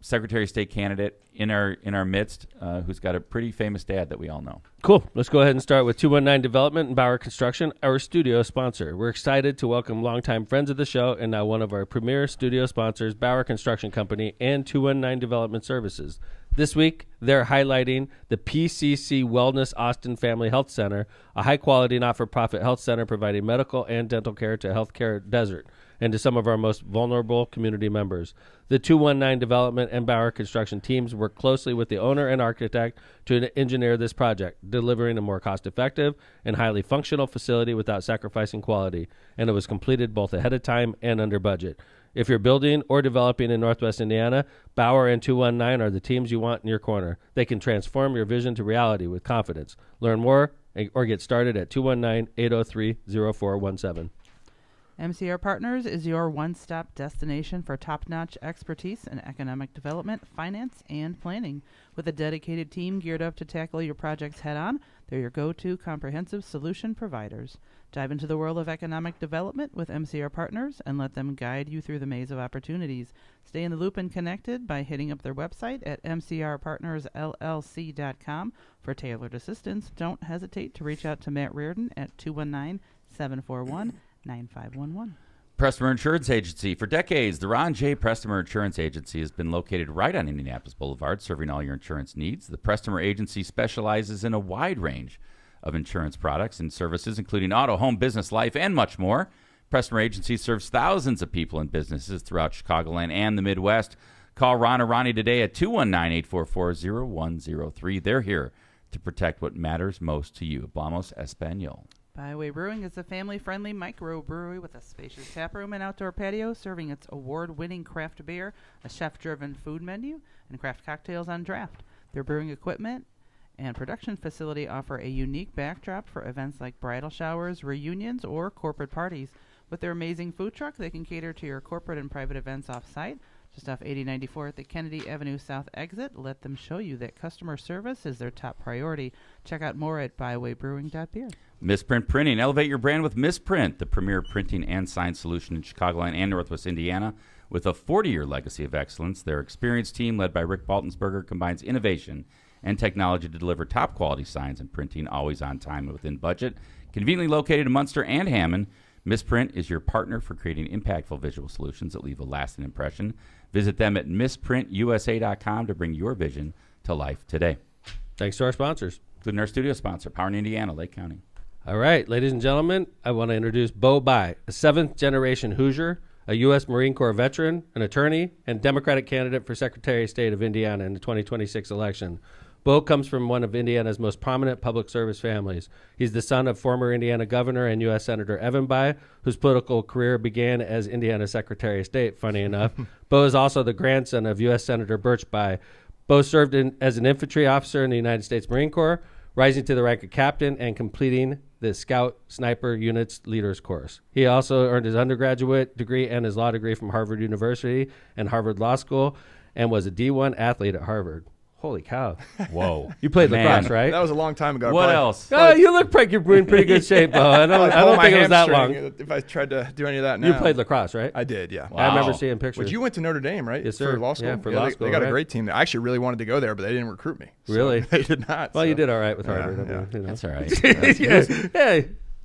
Secretary of State candidate in our midst who's got a pretty famous dad that we all know. Cool. Let's go ahead and start with 219 Development and Bauer Construction, our studio sponsor. We're excited to welcome longtime friends of the show and now one of our premier studio sponsors, Bauer Construction Company and 219 Development Services. This week, they're highlighting the PCC Wellness Austin Family Health Center, a high-quality not-for-profit health center providing medical and dental care to healthcare desert and to some of our most vulnerable community members. The 219 Development and Bauer Construction teams work closely with the owner and architect to engineer this project, delivering a more cost-effective and highly functional facility without sacrificing quality, and it was completed both ahead of time and under budget. If you're building or developing in Northwest Indiana, Bauer and 219 are the teams you want in your corner. They can transform your vision to reality with confidence. Learn more or get started at 219-803-0417. MCR Partners is your one-stop destination for top-notch expertise in economic development, finance, and planning. With a dedicated team geared up to tackle your projects head-on, they're your go-to comprehensive solution providers. Dive into the world of economic development with MCR Partners and let them guide you through the maze of opportunities. Stay in the loop and connected by hitting up their website at mcrpartnersllc.com for tailored assistance. Don't hesitate to reach out to Matt Reardon at 219-741-9511. Prestmer Insurance Agency. For decades, the Ron J. Prestmer Insurance Agency has been located right on Indianapolis Boulevard, serving all your insurance needs. The Prestmer Agency specializes in a wide range of insurance products and services, including auto, home, business, life, and much more. Prestmer Agency serves thousands of people and businesses throughout Chicagoland and the Midwest. Call Ron or Ronnie today at 219-844-0103. They're here to protect what matters most to you. Hablamos Español. Byway Brewing is a family-friendly microbrewery with a spacious tap room and outdoor patio, serving its award-winning craft beer, a chef-driven food menu, and craft cocktails on draft. Their brewing equipment and production facility offer a unique backdrop for events like bridal showers, reunions, or corporate parties. With their amazing food truck, they can cater to your corporate and private events off-site. Just off 8094 at the Kennedy Avenue South exit, let them show you that customer service is their top priority. Check out more at bywaybrewing.beer. Misprint Printing. Elevate your brand with Misprint, the premier printing and sign solution in Chicagoland and Northwest Indiana. With a 40-year legacy of excellence, their experienced team, led by Rick Baltensberger, combines innovation and technology to deliver top-quality signs and printing, always on time and within budget. Conveniently located in Munster and Hammond, Misprint is your partner for creating impactful visual solutions that leave a lasting impression. Visit them at misprintusa.com to bring your vision to life today. Thanks to our sponsors, including our studio sponsor, Power in Indiana, Lake County. All right, ladies and gentlemen, I want to introduce Beau Bayh, a seventh-generation Hoosier, a U.S. Marine Corps veteran, an attorney, and Democratic candidate for Secretary of State of Indiana in the 2026 election. Beau comes from one of Indiana's most prominent public service families. He's the son of former Indiana Governor and U.S. Senator Evan Bayh, whose political career began as Indiana Secretary of State, funny enough. Beau is also the grandson of U.S. Senator Birch Bayh. Beau served as an infantry officer in the United States Marine Corps, rising to the rank of captain and completing the Scout Sniper Units Leaders Course. He also earned his undergraduate degree and his law degree from Harvard University and Harvard Law School, and was a D1 athlete at Harvard. Holy cow! Whoa. You played Man. lacrosse, right? That was a long time ago. What Probably- else? Oh, you look like you're in pretty good shape, Bo. I don't pull my think it was that hamstring long. If I tried to do any of that now. You played lacrosse, right? I did, yeah. I remember Wow. seeing pictures. But you went to Notre Dame, right? Yes, sir. For law school? Yeah, for law school, They got right. a great team. I actually really wanted to go there, but they didn't recruit me. So Really? They did not. Well, so. you did all right with Yeah, Harvard. I mean, yeah. you know. That's all right. Yeah.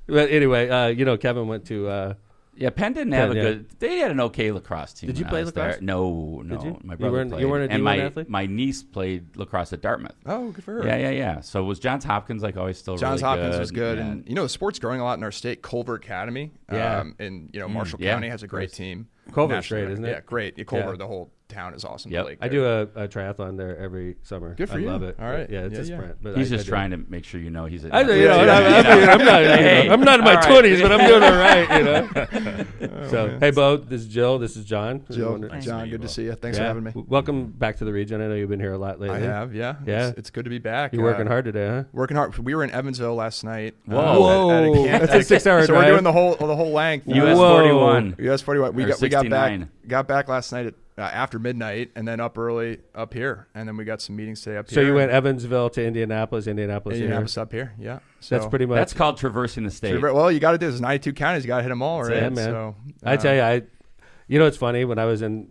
But anyway, Kevin went to. Yeah, Penn didn't have Penn, a yeah. good. They had an okay lacrosse team. Did you when I play was lacrosse? there. No. Did you? My You brother weren't- played. you weren't a and D1 athlete? my niece played lacrosse at Dartmouth. Oh, good for her. Yeah. So was Johns Hopkins like always still Johns really Hopkins good? was good, Yeah. and the sport's growing a lot in our state. Culver Academy, Yeah. and Marshall yeah. County has a great team. Culver's Nationally great, isn't it? Yeah, great. Yeah, Culver, Yeah. the whole town is awesome. Yep. The lake I there. do a triathlon there every summer. Good for I you. love it. All right. Yeah, it's a Yeah, yeah. sprint. But He's I just do. trying to make sure you know he's. I'm not. Hey, I'm not in my all right. 20s, but I'm doing all right. So, hey, Bo, this is Jill. This is John. Jill, Nice John, meet you, good to Bo. see you. Thanks Yeah. for having me. Welcome back to the region. I know you've been here a lot lately. I have, yeah. Yeah. It's good to be back. You're working hard today, huh? Working hard. We were in Evansville last night. Whoa. That's a 6-hour So drive. we're doing the whole length. US Whoa. 41. US 41. We Or got 69. back last night at after midnight, and then up early up here, and then we got some meetings today up So here. you went Evansville to Indianapolis here. Indianapolis up here, yeah. That's So- pretty much. That's called traversing the state. Well, you got to do this. 92 counties, you got to hit them all, right? Yeah, man. So I tell you, it's funny when I was in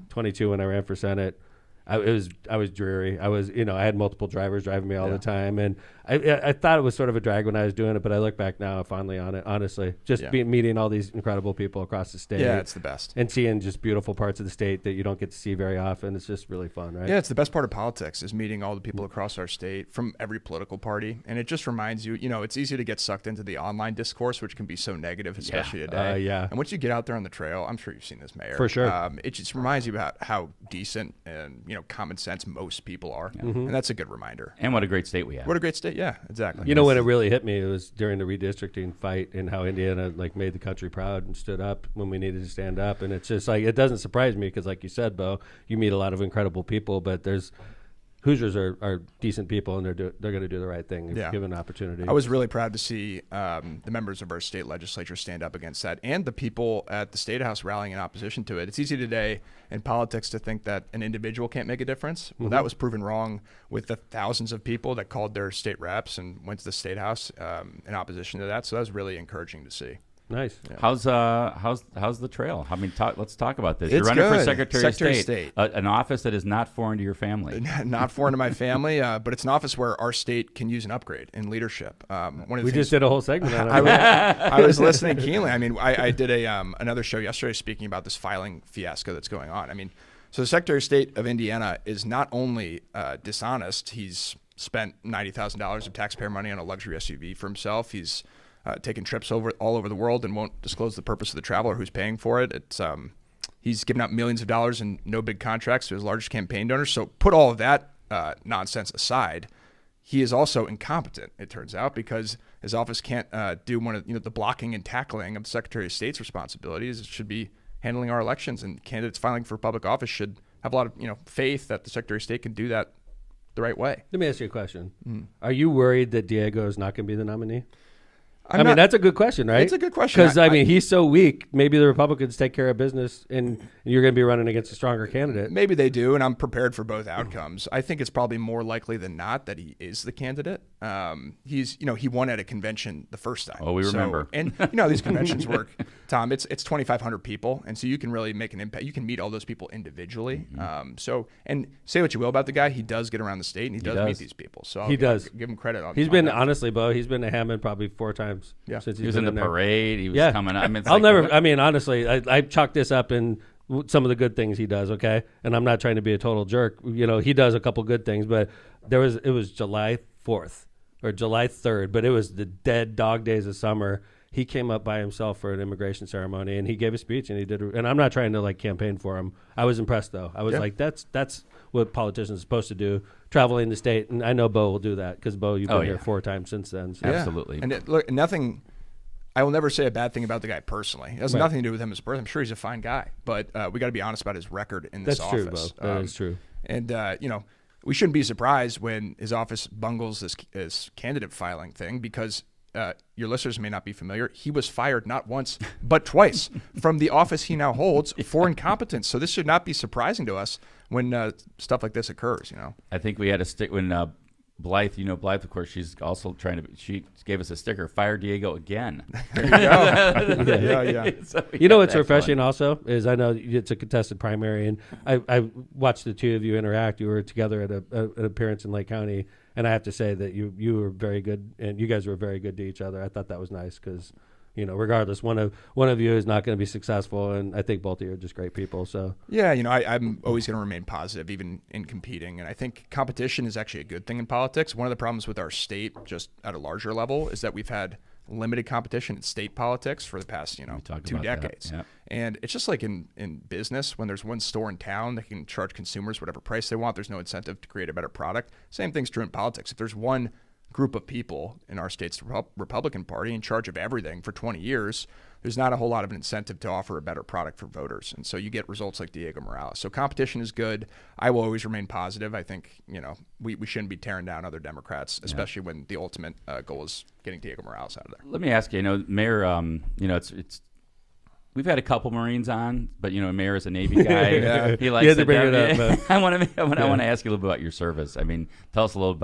22 when I ran for Senate. I was dreary. I had multiple drivers driving me all the time, and I thought it was sort of a drag when I was doing it, but I look back now fondly on it. Honestly, just meeting all these incredible people across the state. Yeah, it's the best. And seeing just beautiful parts of the state that you don't get to see very often. It's just really fun, right? Yeah, it's the best part of politics is meeting all the people across our state from every political party, and it just reminds you. It's easy to get sucked into the online discourse, which can be so negative, especially today. Yeah. And once you get out there on the trail, I'm sure you've seen this, Mayor. For sure. It just reminds you about how decent and common sense most people are, and that's a good reminder. And what a great state we have. What a great state! Yeah, exactly. You know, when it really hit me, it was during the redistricting fight and how Indiana made the country proud and stood up when we needed to stand up. And it's just it doesn't surprise me because, like you said, Bo, you meet a lot of incredible people, but Hoosiers are decent people, and they're going to do the right thing if given an opportunity. I was really proud to see the members of our state legislature stand up against that, and the people at the State House rallying in opposition to it. It's easy today in politics to think that an individual can't make a difference. Well, that was proven wrong with the thousands of people that called their state reps and went to the State House in opposition to that. So that was really encouraging to see. Nice. Yeah. How's the trail? I mean, let's talk about this. It's You're running for good. Secretary of State. An office that is not foreign to your family. Not foreign to my family, but it's an office where our state can use an upgrade in leadership. We just did a whole segment on it. I was listening keenly. I mean, I did another show yesterday speaking about this filing fiasco that's going on. I mean, so the Secretary of State of Indiana is not only dishonest, he's spent $90,000 of taxpayer money on a luxury SUV for himself. He's taken trips all over the world and won't disclose the purpose of the travel or who's paying for it. It's he's given out millions of dollars in no bid contracts to his largest campaign donors. So put all of that nonsense aside, he is also incompetent, it turns out, because his office can't do one of the blocking and tackling of the Secretary of State's responsibilities. It should be handling our elections, and candidates filing for public office should have a lot of faith that the Secretary of State can do that the right way. Let me ask you a question. Are you worried that Diego is not going to be the nominee? I mean, that's a good question, right? It's a good question. Because, I mean, he's so weak. Maybe the Republicans take care of business, and you're going to be running against a stronger candidate. Maybe they do, and I'm prepared for both outcomes. I think it's probably more likely than not that he is the candidate. He won at a convention the first time. Oh, we remember. And how these conventions work, Tom. It's 2,500 people, and so you can really make an impact. You can meet all those people individually. And say what you will about the guy, he does get around the state, and he does meet these people. So he does give him credit. He's been honestly, Bo. He's been to Hammond probably 4 times. Yeah. Since he was in the parade. He was coming up. I mean, I mean, honestly, I chalk this up in some of the good things he does. Okay, and I'm not trying to be a total jerk. He does a couple good things, but it was July 4th or July 3rd, but it was the dead dog days of summer. He came up by himself for an immigration ceremony, and he gave a speech, and he did. And I'm not trying to campaign for him. I was impressed though. I was that's what politicians are supposed to do, traveling the state. And I know Bo will do that because Bo, you've been here 4 times since then. So. Absolutely. And look, nothing. I will never say a bad thing about the guy personally. It has nothing to do with him as a person. I'm sure he's a fine guy, but we got to be honest about his record in this office. That's true, Bo. That is true. And we shouldn't be surprised when his office bungles this candidate filing thing, because your listeners may not be familiar, he was fired not once, but twice from the office he now holds for incompetence. So this should not be surprising to us when stuff like this occurs, I think we had a stick when Blythe, Blythe, of course, she's also she gave us a sticker, fire Diego again. There you go. Yeah. So What's refreshing also is I know it's a contested primary, and I watched the two of you interact. You were together at an appearance in Lake County, and I have to say that you were very good, and you guys were very good to each other. I thought that was nice because, regardless, one of you is not going to be successful, and I think both of you are just great people. So yeah, I'm always going to remain positive, even in competing, and I think competition is actually a good thing in politics. One of the problems with our state, just at a larger level, is that we've had limited competition in state politics for the past 2 decades. Yeah. And it's just like in business, when there's one store in town that can charge consumers whatever price they want, there's no incentive to create a better product. Same thing's true in politics. If there's one group of people in our state's Republican Party in charge of everything for 20 years, there's not a whole lot of an incentive to offer a better product for voters. And so you get results like Diego Morales. So competition is good. I will always remain positive. I think, we shouldn't be tearing down other Democrats, especially when the ultimate goal is getting Diego Morales out of there. Let me ask you, Mayor, it's we've had a couple Marines on, but Mayor is a Navy guy. He likes to bring it up. I want to ask you a little bit about your service. I mean, tell us a little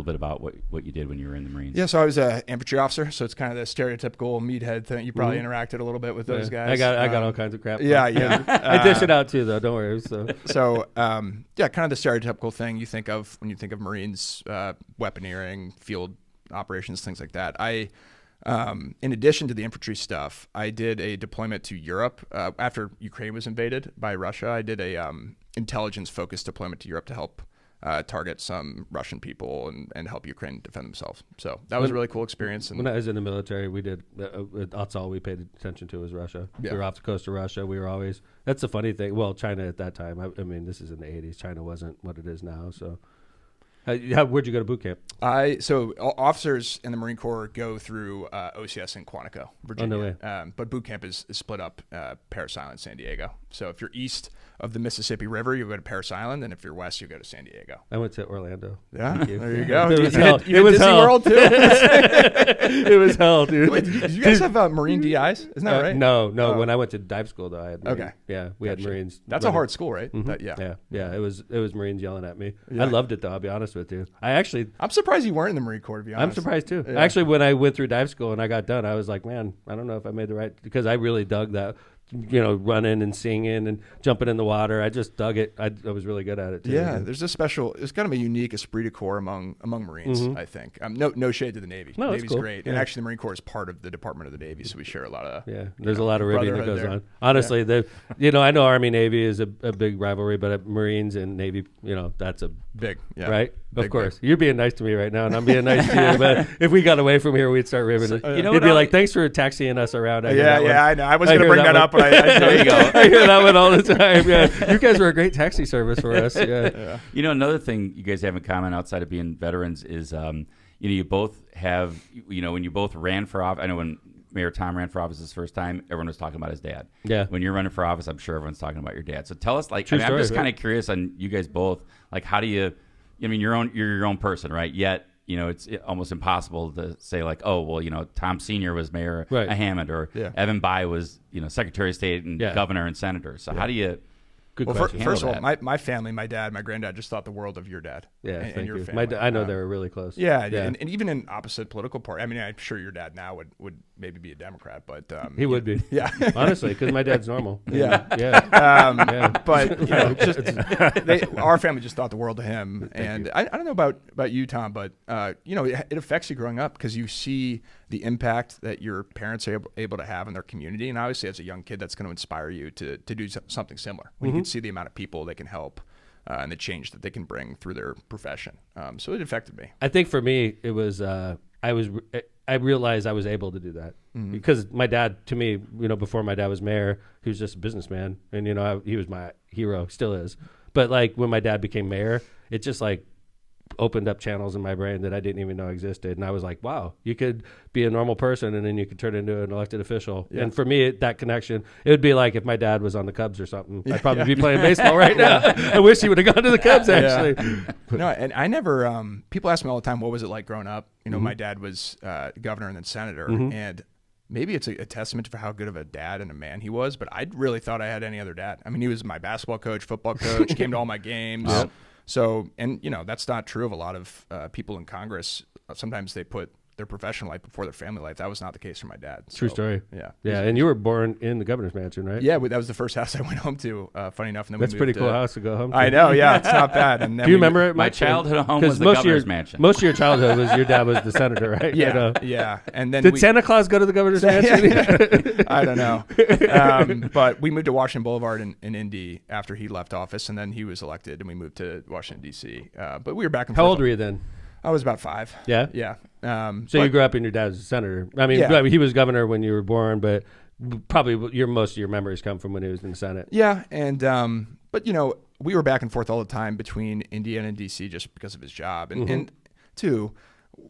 bit about what you did when you were in the Marines. Yeah, so I was an infantry officer, so it's kind of the stereotypical meathead thing. You probably interacted a little bit with those guys. I got all kinds of crap. Yeah. I dish it out too, though. Don't worry. So kind of the stereotypical thing you think of when you think of Marines, weaponeering, field operations, things like that. In addition to the infantry stuff, I did a deployment to Europe after Ukraine was invaded by Russia. I did a intelligence-focused deployment to Europe to help target some Russian people and help Ukraine defend themselves. So that was a really cool experience. And when I was in the military, we did that's all we paid attention to was Russia. Yeah. We were off the coast of Russia. We were always that's the funny thing. Well, China at that time. I mean, this is in the 80s. China wasn't what it is now. So. Where'd you go to boot camp? So officers in the Marine Corps go through OCS in Quantico, Virginia. Oh, no way. But boot camp is split up Parris Island, San Diego. So if you're east of the Mississippi River, you go to Parris Island, and if you're west, you go to San Diego. I went to Orlando. Yeah, there you go. It was hell. It was Disney World too. It was hell, dude. Wait, did you guys have Marine DIs? Isn't that right? No. When I went to dive school, though, I had Marine. Okay. Yeah, we had Marines. That's a hard school, right? Mm-hmm. Yeah. It was Marines yelling at me. Yeah. I loved it, though. I'll be honest with you. I'm surprised you weren't in the Marine Corps, to be honest. I'm surprised too. Yeah. Actually, when I went through dive school and I got done, I was like, man, I don't know if I made the right, because I really dug that, running and singing and jumping in the water. I just dug it. I was really good at it too. Yeah, there's a special, it's kind of a unique esprit de corps among Marines, I think. No shade to the Navy. No, Navy's cool. great. Yeah. And actually the Marine Corps is part of the Department of the Navy, so we share a lot of there's a lot of ribbing that goes there. on. Honestly, I know Army Navy is a big rivalry, but Marines and Navy, that's a big, right? Big, of course. You're being nice to me right now, and I'm being nice to you. But if we got away from here, we'd start ribbing it. You'd be like, thanks for taxing us around. I know. I was going to bring that up, but there you go. I hear that one all the time. Yeah, you guys were a great taxi service for us. Yeah. Another thing you guys have in common outside of being veterans is, you both have, when you both ran for office. I know when Mayor Tom ran for office his first time, everyone was talking about his dad. Yeah. When you're running for office, I'm sure everyone's talking about your dad. So tell us, I'm story, just kind of curious on you guys both. Like, how do you? You're your own person, right? Yet, it's almost impossible to say like, oh, well, Tom Sr. was Mayor of Hammond, or Evan Bayh was, Secretary of State and Governor and Senator. So how do you? First of all, my family, my dad, my granddad just thought the world of your dad. Yeah, and your you. family. I know they were really close. Yeah. And even in opposite political party. I mean, I'm sure your dad now would maybe be a Democrat, but he would be. Yeah, honestly, because my dad's normal. Yeah. But our family just thought the world of him. And I don't know about you, Tom, but it affects you growing up because you see the impact that your parents are able to have in their community, and obviously as a young kid, that's going to inspire you to do something similar. When you can see the amount of people they can help and the change that they can bring through their profession. So it affected me. I think for me, it was I realized I was able to do that because my dad, to me, before my dad was mayor, he was just a businessman, and he was my hero, still is. But like when my dad became mayor, it just like opened up channels in my brain that I didn't even know existed. And I was like, wow, you could be a normal person and then you could turn into an elected official. Yeah. And for me, that connection, it would be like if my dad was on the Cubs or something. I'd probably be playing baseball right now. I wish he would have gone to the Cubs, actually. No, and I never, people ask me all the time, what was it like growing up? You know, my dad was governor and then senator. And maybe it's a testament to how good of a dad and a man he was, but I really thought I had any other dad. I mean, he was my basketball coach, football coach, came to all my games. So, and you know, that's not true of a lot of people in Congress. Sometimes they put their professional life before their family life. That was not the case for my dad. True story. Yeah. Yeah. And you were born in the governor's mansion, right? Yeah. That was the first house I went home to, funny enough. And then that's a pretty cool house to go home to. I know. Yeah. It's not bad. And then do you remember it? My childhood home was the governor's mansion. Most of your childhood was your dad was the senator, right? Yeah. Yeah. And then did Santa Claus go to the governor's mansion? I don't know. But we moved to Washington Boulevard in Indy after he left office, and then he was elected, and we moved to Washington, D.C. But we were back and forth. How old were you then? I was about 5. Yeah? Yeah. So you grew up and your dad was a senator. I mean, he was governor when you were born, but probably most of your memories come from when he was in the Senate. Yeah. And, but, you know, we were back and forth all the time between Indiana and D.C. just because of his job. And two,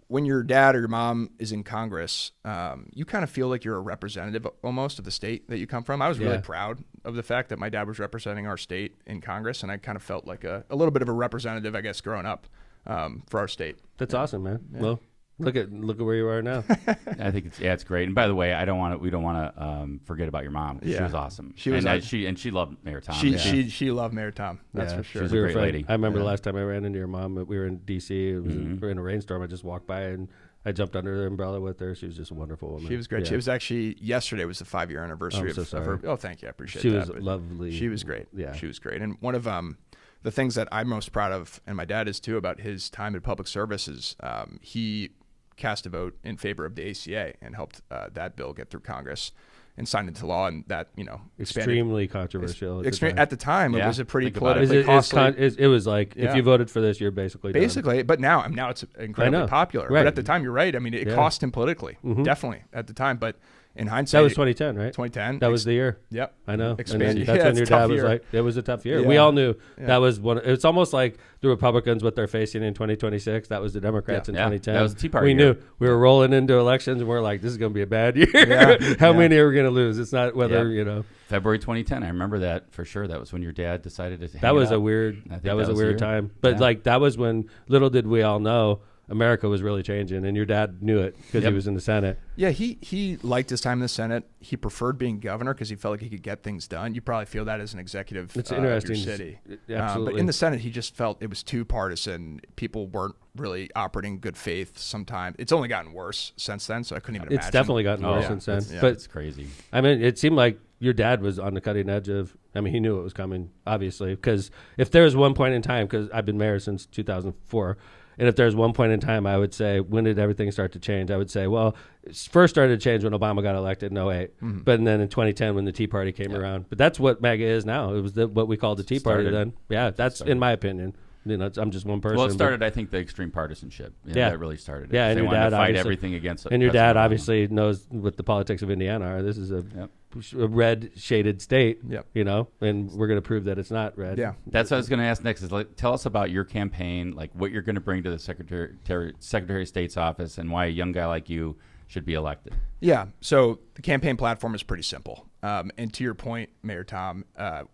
when your dad or your mom is in Congress, you kind of feel like you're a representative almost of the state that you come from. I was really proud of the fact that my dad was representing our state in Congress, and I kind of felt like a little bit of a representative, I guess, growing up. For our state. That's awesome, man. Yeah. Well, look at where you are now. I think it's great. And by the way, we don't want to forget about your mom. Yeah. She was awesome. She loved Mayor Tom. She loved Mayor Tom. That's for sure. She's a great lady. I remember the last time I ran into your mom. We were in D.C. It was in a rainstorm. I just walked by and I jumped under the umbrella with her. She was just a wonderful woman. She was great. Yeah. She was actually yesterday was the 5-year anniversary of her. Oh, thank you. I appreciate that. She was lovely. She was great. Yeah, she was great. And one of the things that I'm most proud of, and my dad is too, about his time in public service is he cast a vote in favor of the ACA and helped that bill get through Congress and signed into law, and that extremely controversial at the time. It was a pretty politically costly. It was like if you voted for this, you're basically done. But now it's incredibly popular. Right. But at the time, you're right. I mean, it cost him politically, definitely at the time, but. In hindsight, that was 2010, right? 2010. That was the year. Yep. I know. And then that's when your dad was like, it was a tough year. We all knew that was one. It's almost like the Republicans, what they're facing in 2026. That was the Democrats in 2010. That was the Tea Party. We knew we were rolling into elections, and we're like, this is going to be a bad year. How many are we going to lose? It's not whether, February 2010. I remember that for sure. That was when your dad decided to. That was a weird time. But like that was when little did we all know America was really changing, and your dad knew it because he was in the Senate. Yeah, he liked his time in the Senate. He preferred being governor because he felt like he could get things done. You probably feel that as an executive of your city. Absolutely. But in the Senate, he just felt it was too partisan. People weren't really operating in good faith sometimes. It's only gotten worse since then, so I couldn't even imagine. It's definitely gotten worse since then. But it's crazy. I mean, it seemed like your dad was on the cutting edge of, I mean, he knew it was coming, obviously, because if there was one point in time, because I've been mayor since 2004, and if there's one point in time, I would say, when did everything start to change? I would say, well, it first started to change when Obama got elected in 2008, but then in 2010 when the Tea Party came around. But that's what MAGA is now. It was what we called the Tea Party then. Yeah, that's in my opinion. I'm just one person. Well, it started, I think, the extreme partisanship. That really started it. Yeah, and they your wanted dad to fight everything against it. And your dad obviously knows what the politics of Indiana are. This is a red shaded state, and we're going to prove that it's not red. Yeah, that's what I was going to ask next. Is tell us about your campaign, like what you're going to bring to the Secretary of State's office, and why a young guy like you should be elected. Yeah, so the campaign platform is pretty simple. And to your point, Mayor Tom,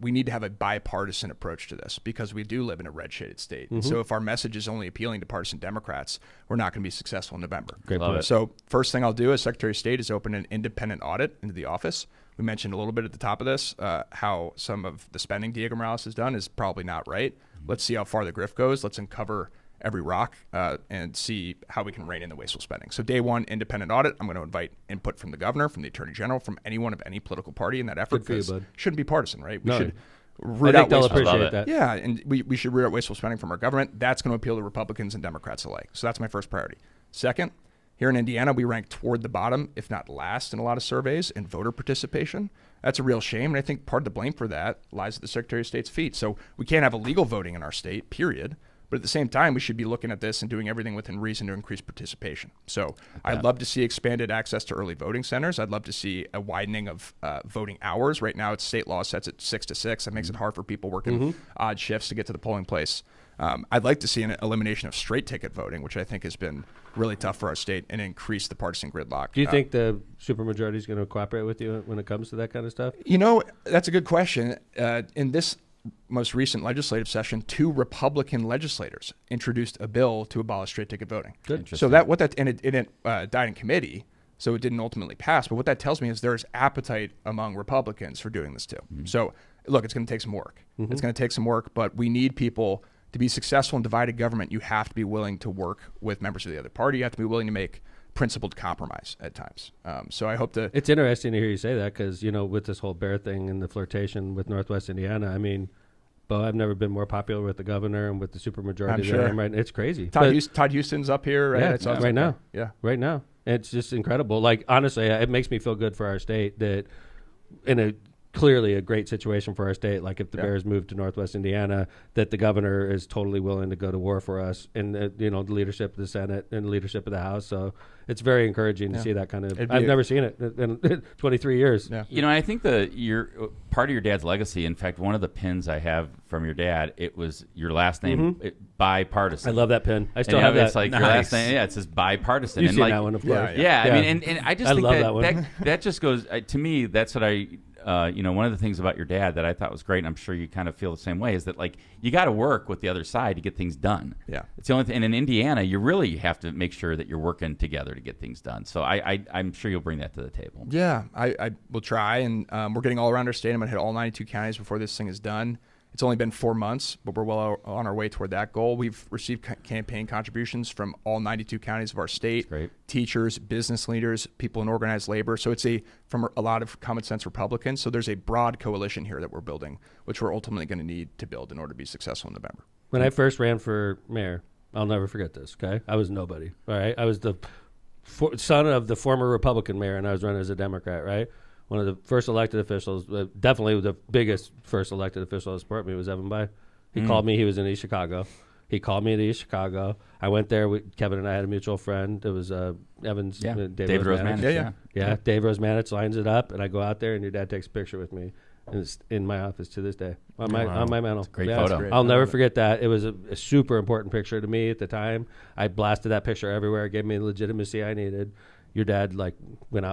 we need to have a bipartisan approach to this because we do live in a red-shaded state. And so if our message is only appealing to partisan Democrats, we're not going to be successful in November. Great point. So first thing I'll do as Secretary of State is open an independent audit into the office. We mentioned a little bit at the top of this how some of the spending Diego Morales has done is probably not right. Let's see how far the grift goes. Let's uncover every rock and see how we can rein in the wasteful spending. So day one, independent audit. I'm going to invite input from the governor, from the attorney general, from anyone of any political party in that effort. Because it shouldn't be partisan, right? We should root out wasteful spending. Yeah, and we should root out wasteful spending from our government. That's going to appeal to Republicans and Democrats alike. So that's my first priority. Second, here in Indiana, we rank toward the bottom, if not last, in a lot of surveys in voter participation. That's a real shame, and I think part of the blame for that lies at the Secretary of State's feet. So we can't have illegal voting in our state, period. But at the same time, we should be looking at this and doing everything within reason to increase participation. So I'd love to see expanded access to early voting centers. I'd love to see a widening of voting hours. Right now, state law sets it 6 to 6. That makes it hard for people working odd shifts to get to the polling place. I'd like to see an elimination of straight ticket voting, which I think has been really tough for our state, and increase the partisan gridlock. Do you think the supermajority is going to cooperate with you when it comes to that kind of stuff? That's a good question. In this most recent legislative session, 2 Republican legislators introduced a bill to abolish straight ticket voting. Good. So it died in committee, so it didn't ultimately pass. But what that tells me is there's appetite among Republicans for doing this too. Mm-hmm. So look, it's going to take some work. Mm-hmm. It's going to take some work, but we need people to be successful in divided government. You have to be willing to work with members of the other party. You have to be willing to make principled compromise at times. So I hope to... It's interesting to hear you say that because, with this whole Bear thing and the flirtation with Northwest Indiana, I mean, Beau, I've never been more popular with the governor and with the supermajority. I'm sure. Right? It's crazy. Todd Houston's up here, right? Yeah, right now. Yeah. Right now. It's just incredible. Like, honestly, it makes me feel good for our state that clearly a great situation for our state. Like if the Bears move to Northwest Indiana, that the governor is totally willing to go to war for us, and the leadership of the Senate and the leadership of the House. So it's very encouraging to see that kind of. I've never seen it in 23 years. Yeah. I think part of your dad's legacy. In fact, one of the pins I have from your dad, it was your last name, bipartisan. I love that pin. I still have that. It's like your last name. Yeah, it says bipartisan. You've seen that one, of course. Yeah. I mean, and I just think love that one. that just goes to me. That's what I. One of the things about your dad that I thought was great, and I'm sure you kind of feel the same way, is that like you got to work with the other side to get things done. Yeah, it's the only thing. And in Indiana, you really have to make sure that you're working together to get things done. So I'm sure you'll bring that to the table. Yeah, I will try, and we're getting all around our state. I'm gonna hit all 92 counties before this thing is done. It's only been 4 months, but we're well on our way toward that goal. We've received campaign contributions from all 92 counties of our state, teachers, business leaders, people in organized labor. So it's from a lot of common sense Republicans. So there's a broad coalition here that we're building, which we're ultimately going to need to build in order to be successful in November. When I first ran for mayor, I'll never forget this, okay? I was nobody, all right? I was the son of the former Republican mayor, and I was running as a Democrat, right? One of the first elected officials, definitely the biggest first elected official to support me was Evan Bayh. He called me. He was in East Chicago. He called me to East Chicago. I went there. Kevin and I had a mutual friend. It was Evan's David Rosemanich. Yeah, Dave Rosemanich lines it up, and I go out there, and your dad takes a picture with me. And it's in my office to this day on my mantle. It's a great photo. Great. I'll never forget that. It was a super important picture to me at the time. I blasted that picture everywhere. It gave me the legitimacy I needed. Your dad went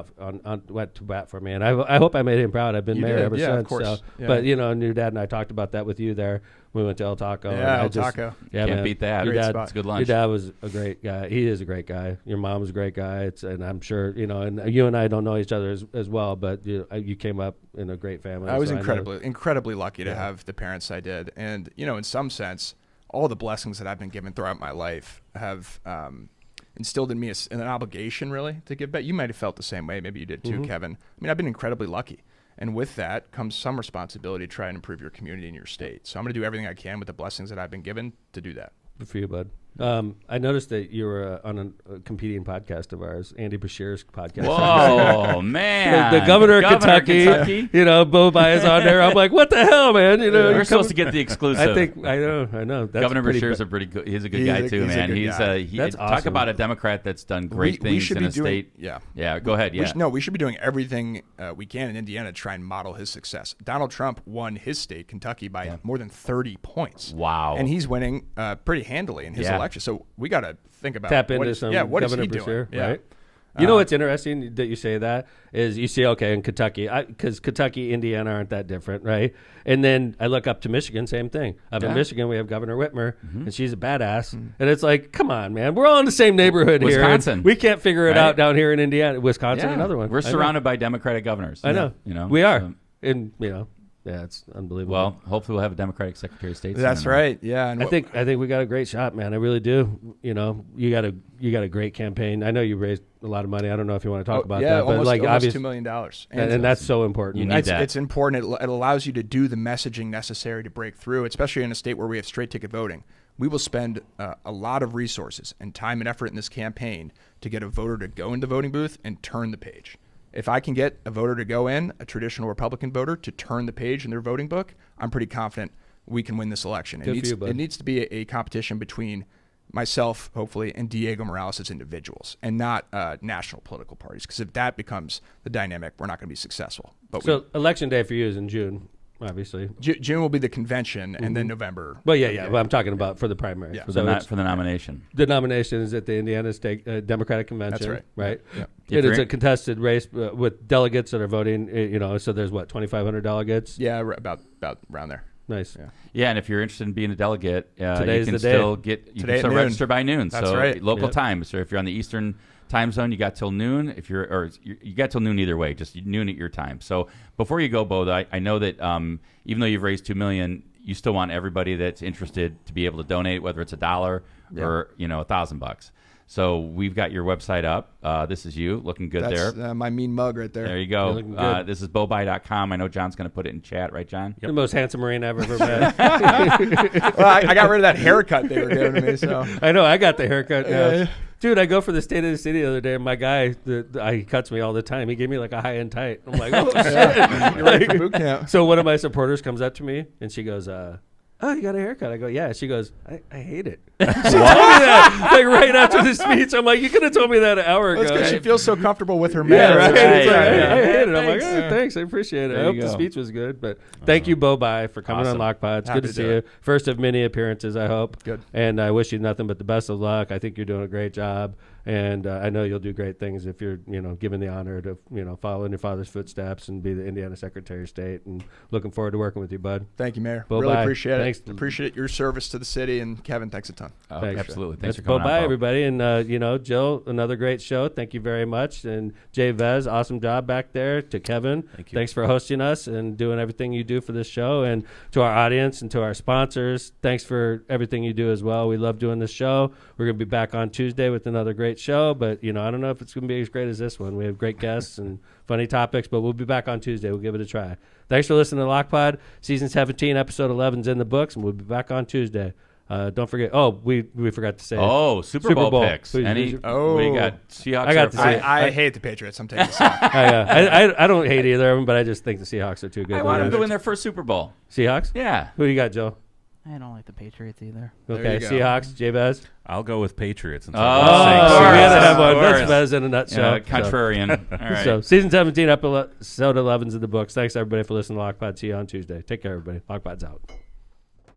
to bat for me, and I hope I made him proud. I've been mayor ever since. Of course. So. Yeah. But and your dad and I talked about that with you there. We went to El Taco. Yeah, El Taco. Yeah, can't beat that. It's good lunch. Your dad was a great guy. He is a great guy. Your mom was a great guy. And I'm sure and you and I don't know each other as well, but you came up in a great family. I was incredibly lucky to have the parents I did, and in some sense, all the blessings that I've been given throughout my life have. Instilled in me an obligation, really, to give back. You might have felt the same way. Maybe you did too, Kevin. I mean, I've been incredibly lucky. And with that comes some responsibility to try and improve your community and your state. So I'm going to do everything I can with the blessings that I've been given to do that. Good for you, bud. I noticed that you were on a competing podcast of ours, Andy Bashir's podcast. Whoa, man. The governor of Kentucky. Beau Bayh is on there. I'm like, what the hell, man? We're supposed to get the exclusive. I know. That's Governor Bashir's he's a good guy too, man. He's that's talk awesome. About a Democrat that's done great things in a state. Yeah. Go ahead. Yeah. We should be doing everything we can in Indiana to try and model his success. Donald Trump won his state, Kentucky, by more than 30 points. Wow. And he's winning pretty handily in his election. So we got to think about tap into some what Governor is he Bashir, doing? right? What's interesting that you say that is you see, okay, in Kentucky, because Kentucky, Indiana aren't that different, right? And then I look up to Michigan, same thing. Up in Michigan, we have Governor Whitmer, and she's a badass. And it's like, come on, man. We're all in the same neighborhood here. Wisconsin. We can't figure it out down here in Indiana. Wisconsin, another one. We're surrounded by Democratic governors. I know. We are. And, yeah, it's unbelievable. Well, hopefully we'll have a Democratic Secretary of State. That's right. Yeah, and I think we got a great shot, man. I really do. You got a great campaign. I know you raised a lot of money. I don't know if you want to talk about that, but almost obviously $2 million, and that's so important. You need that. It's important. It allows you to do the messaging necessary to break through, especially in a state where we have straight ticket voting. We will spend a lot of resources and time and effort in this campaign to get a voter to go into the voting booth and turn the page. If I can get a voter to go in, a traditional Republican voter, to turn the page in their voting book, I'm pretty confident we can win this election. It needs to be a competition between myself, hopefully, and Diego Morales as individuals, and not national political parties. Because if that becomes the dynamic, we're not going to be successful. So election day for you is in June. obviously. June will be the convention, and then November. Well, yeah. Well, I'm talking about for the primary. Yeah. For So for the nomination. the nomination is at the Indiana State Democratic Convention. That's right. Right. Yeah. It is a contested race with delegates that are voting. So there's 2,500 delegates. Yeah, about around there. Nice. Yeah, and if you're interested in being a delegate, Today's you can the day. still register by noon. That's so right. local Yep. time. So if you're on the Eastern time zone, you got till noon. If you got till noon either way, just noon at your time. So before you go, Beau, I know that even though you've raised $2 million, you still want everybody that's interested to be able to donate, whether it's $1 or $1,000. So we've got your website up. This is you looking good That's, there. my mean mug right there. There you You're go. looking good. This is beaubayh.com. I know John's going to put it in chat, right, John? The most handsome Marine I've ever met. Well, I got rid of that haircut they were giving to me. So I know. I got the haircut now. Yeah. Dude, I go for the State of the City the other day, and my guy, he cuts me all the time. He gave me like a high-end tight. I'm like, oh, shit. you're ready for boot camp. So one of my supporters comes up to me, and she goes, oh, you got a haircut? I go, yeah. She goes, I hate it. She told me that like right after the speech. I'm like, you could have told me that an hour Well, ago. because she feels so comfortable with her Yeah, man. right. Right, It's like, right, I right. hate it. I'm like, Thanks. thanks. I appreciate it. There I hope you the go. speech was good. But thank you, Beau Bayh, for coming Awesome. on Lockpod. It's Happy good to to see do you. it. First of many appearances, I hope. Good. And I wish you nothing but the best of luck. I think you're doing a great job. And I know you'll do great things if you're, given the honor to, follow in your father's footsteps and be the Indiana Secretary of State. And looking forward to working with you, bud. Thank you, Mayor. Beau Really Bayh. appreciate it. Thanks. Appreciate your service to the city, and Kevin, thanks a ton. Oh, Thanks. absolutely. That's Thanks for coming Beau Bayh, on, Beau. everybody. And, Jill, another great show. Thank you very much. And Jay Vez, awesome job back there. To Kevin, Thank you. Thanks for hosting us and doing everything you do for this show. And to our audience and to our sponsors, thanks for everything you do as well. We love doing this show. We're going to be back on Tuesday with another great show. But, I don't know if it's going to be as great as this one. We have great guests and funny topics, but we'll be back on Tuesday. We'll give it a try. Thanks for listening to Lockpod. Season 17, episode 11 is in the books, and we'll be back on Tuesday. Don't forget. Oh, we forgot to say. Oh, Super Bowl picks. Please, Any? Oh. We got Seahawks. I got to see it. I hate the Patriots. I'm taking this off. I don't hate either of them, but I just think the Seahawks are too good. I want them to win their first Super Bowl. Seahawks? Yeah. Who you got, Joe? I don't like the Patriots either. Okay, you go. Seahawks, Jabez. I'll go with Patriots. Oh, So we had to have one. of That's course. Bez in a nutshell. Contrarian. All right. So season 17, episode 11's in the books. Thanks everybody for listening to Lockpod. See you on Tuesday. Take care, everybody. Lockpod's out.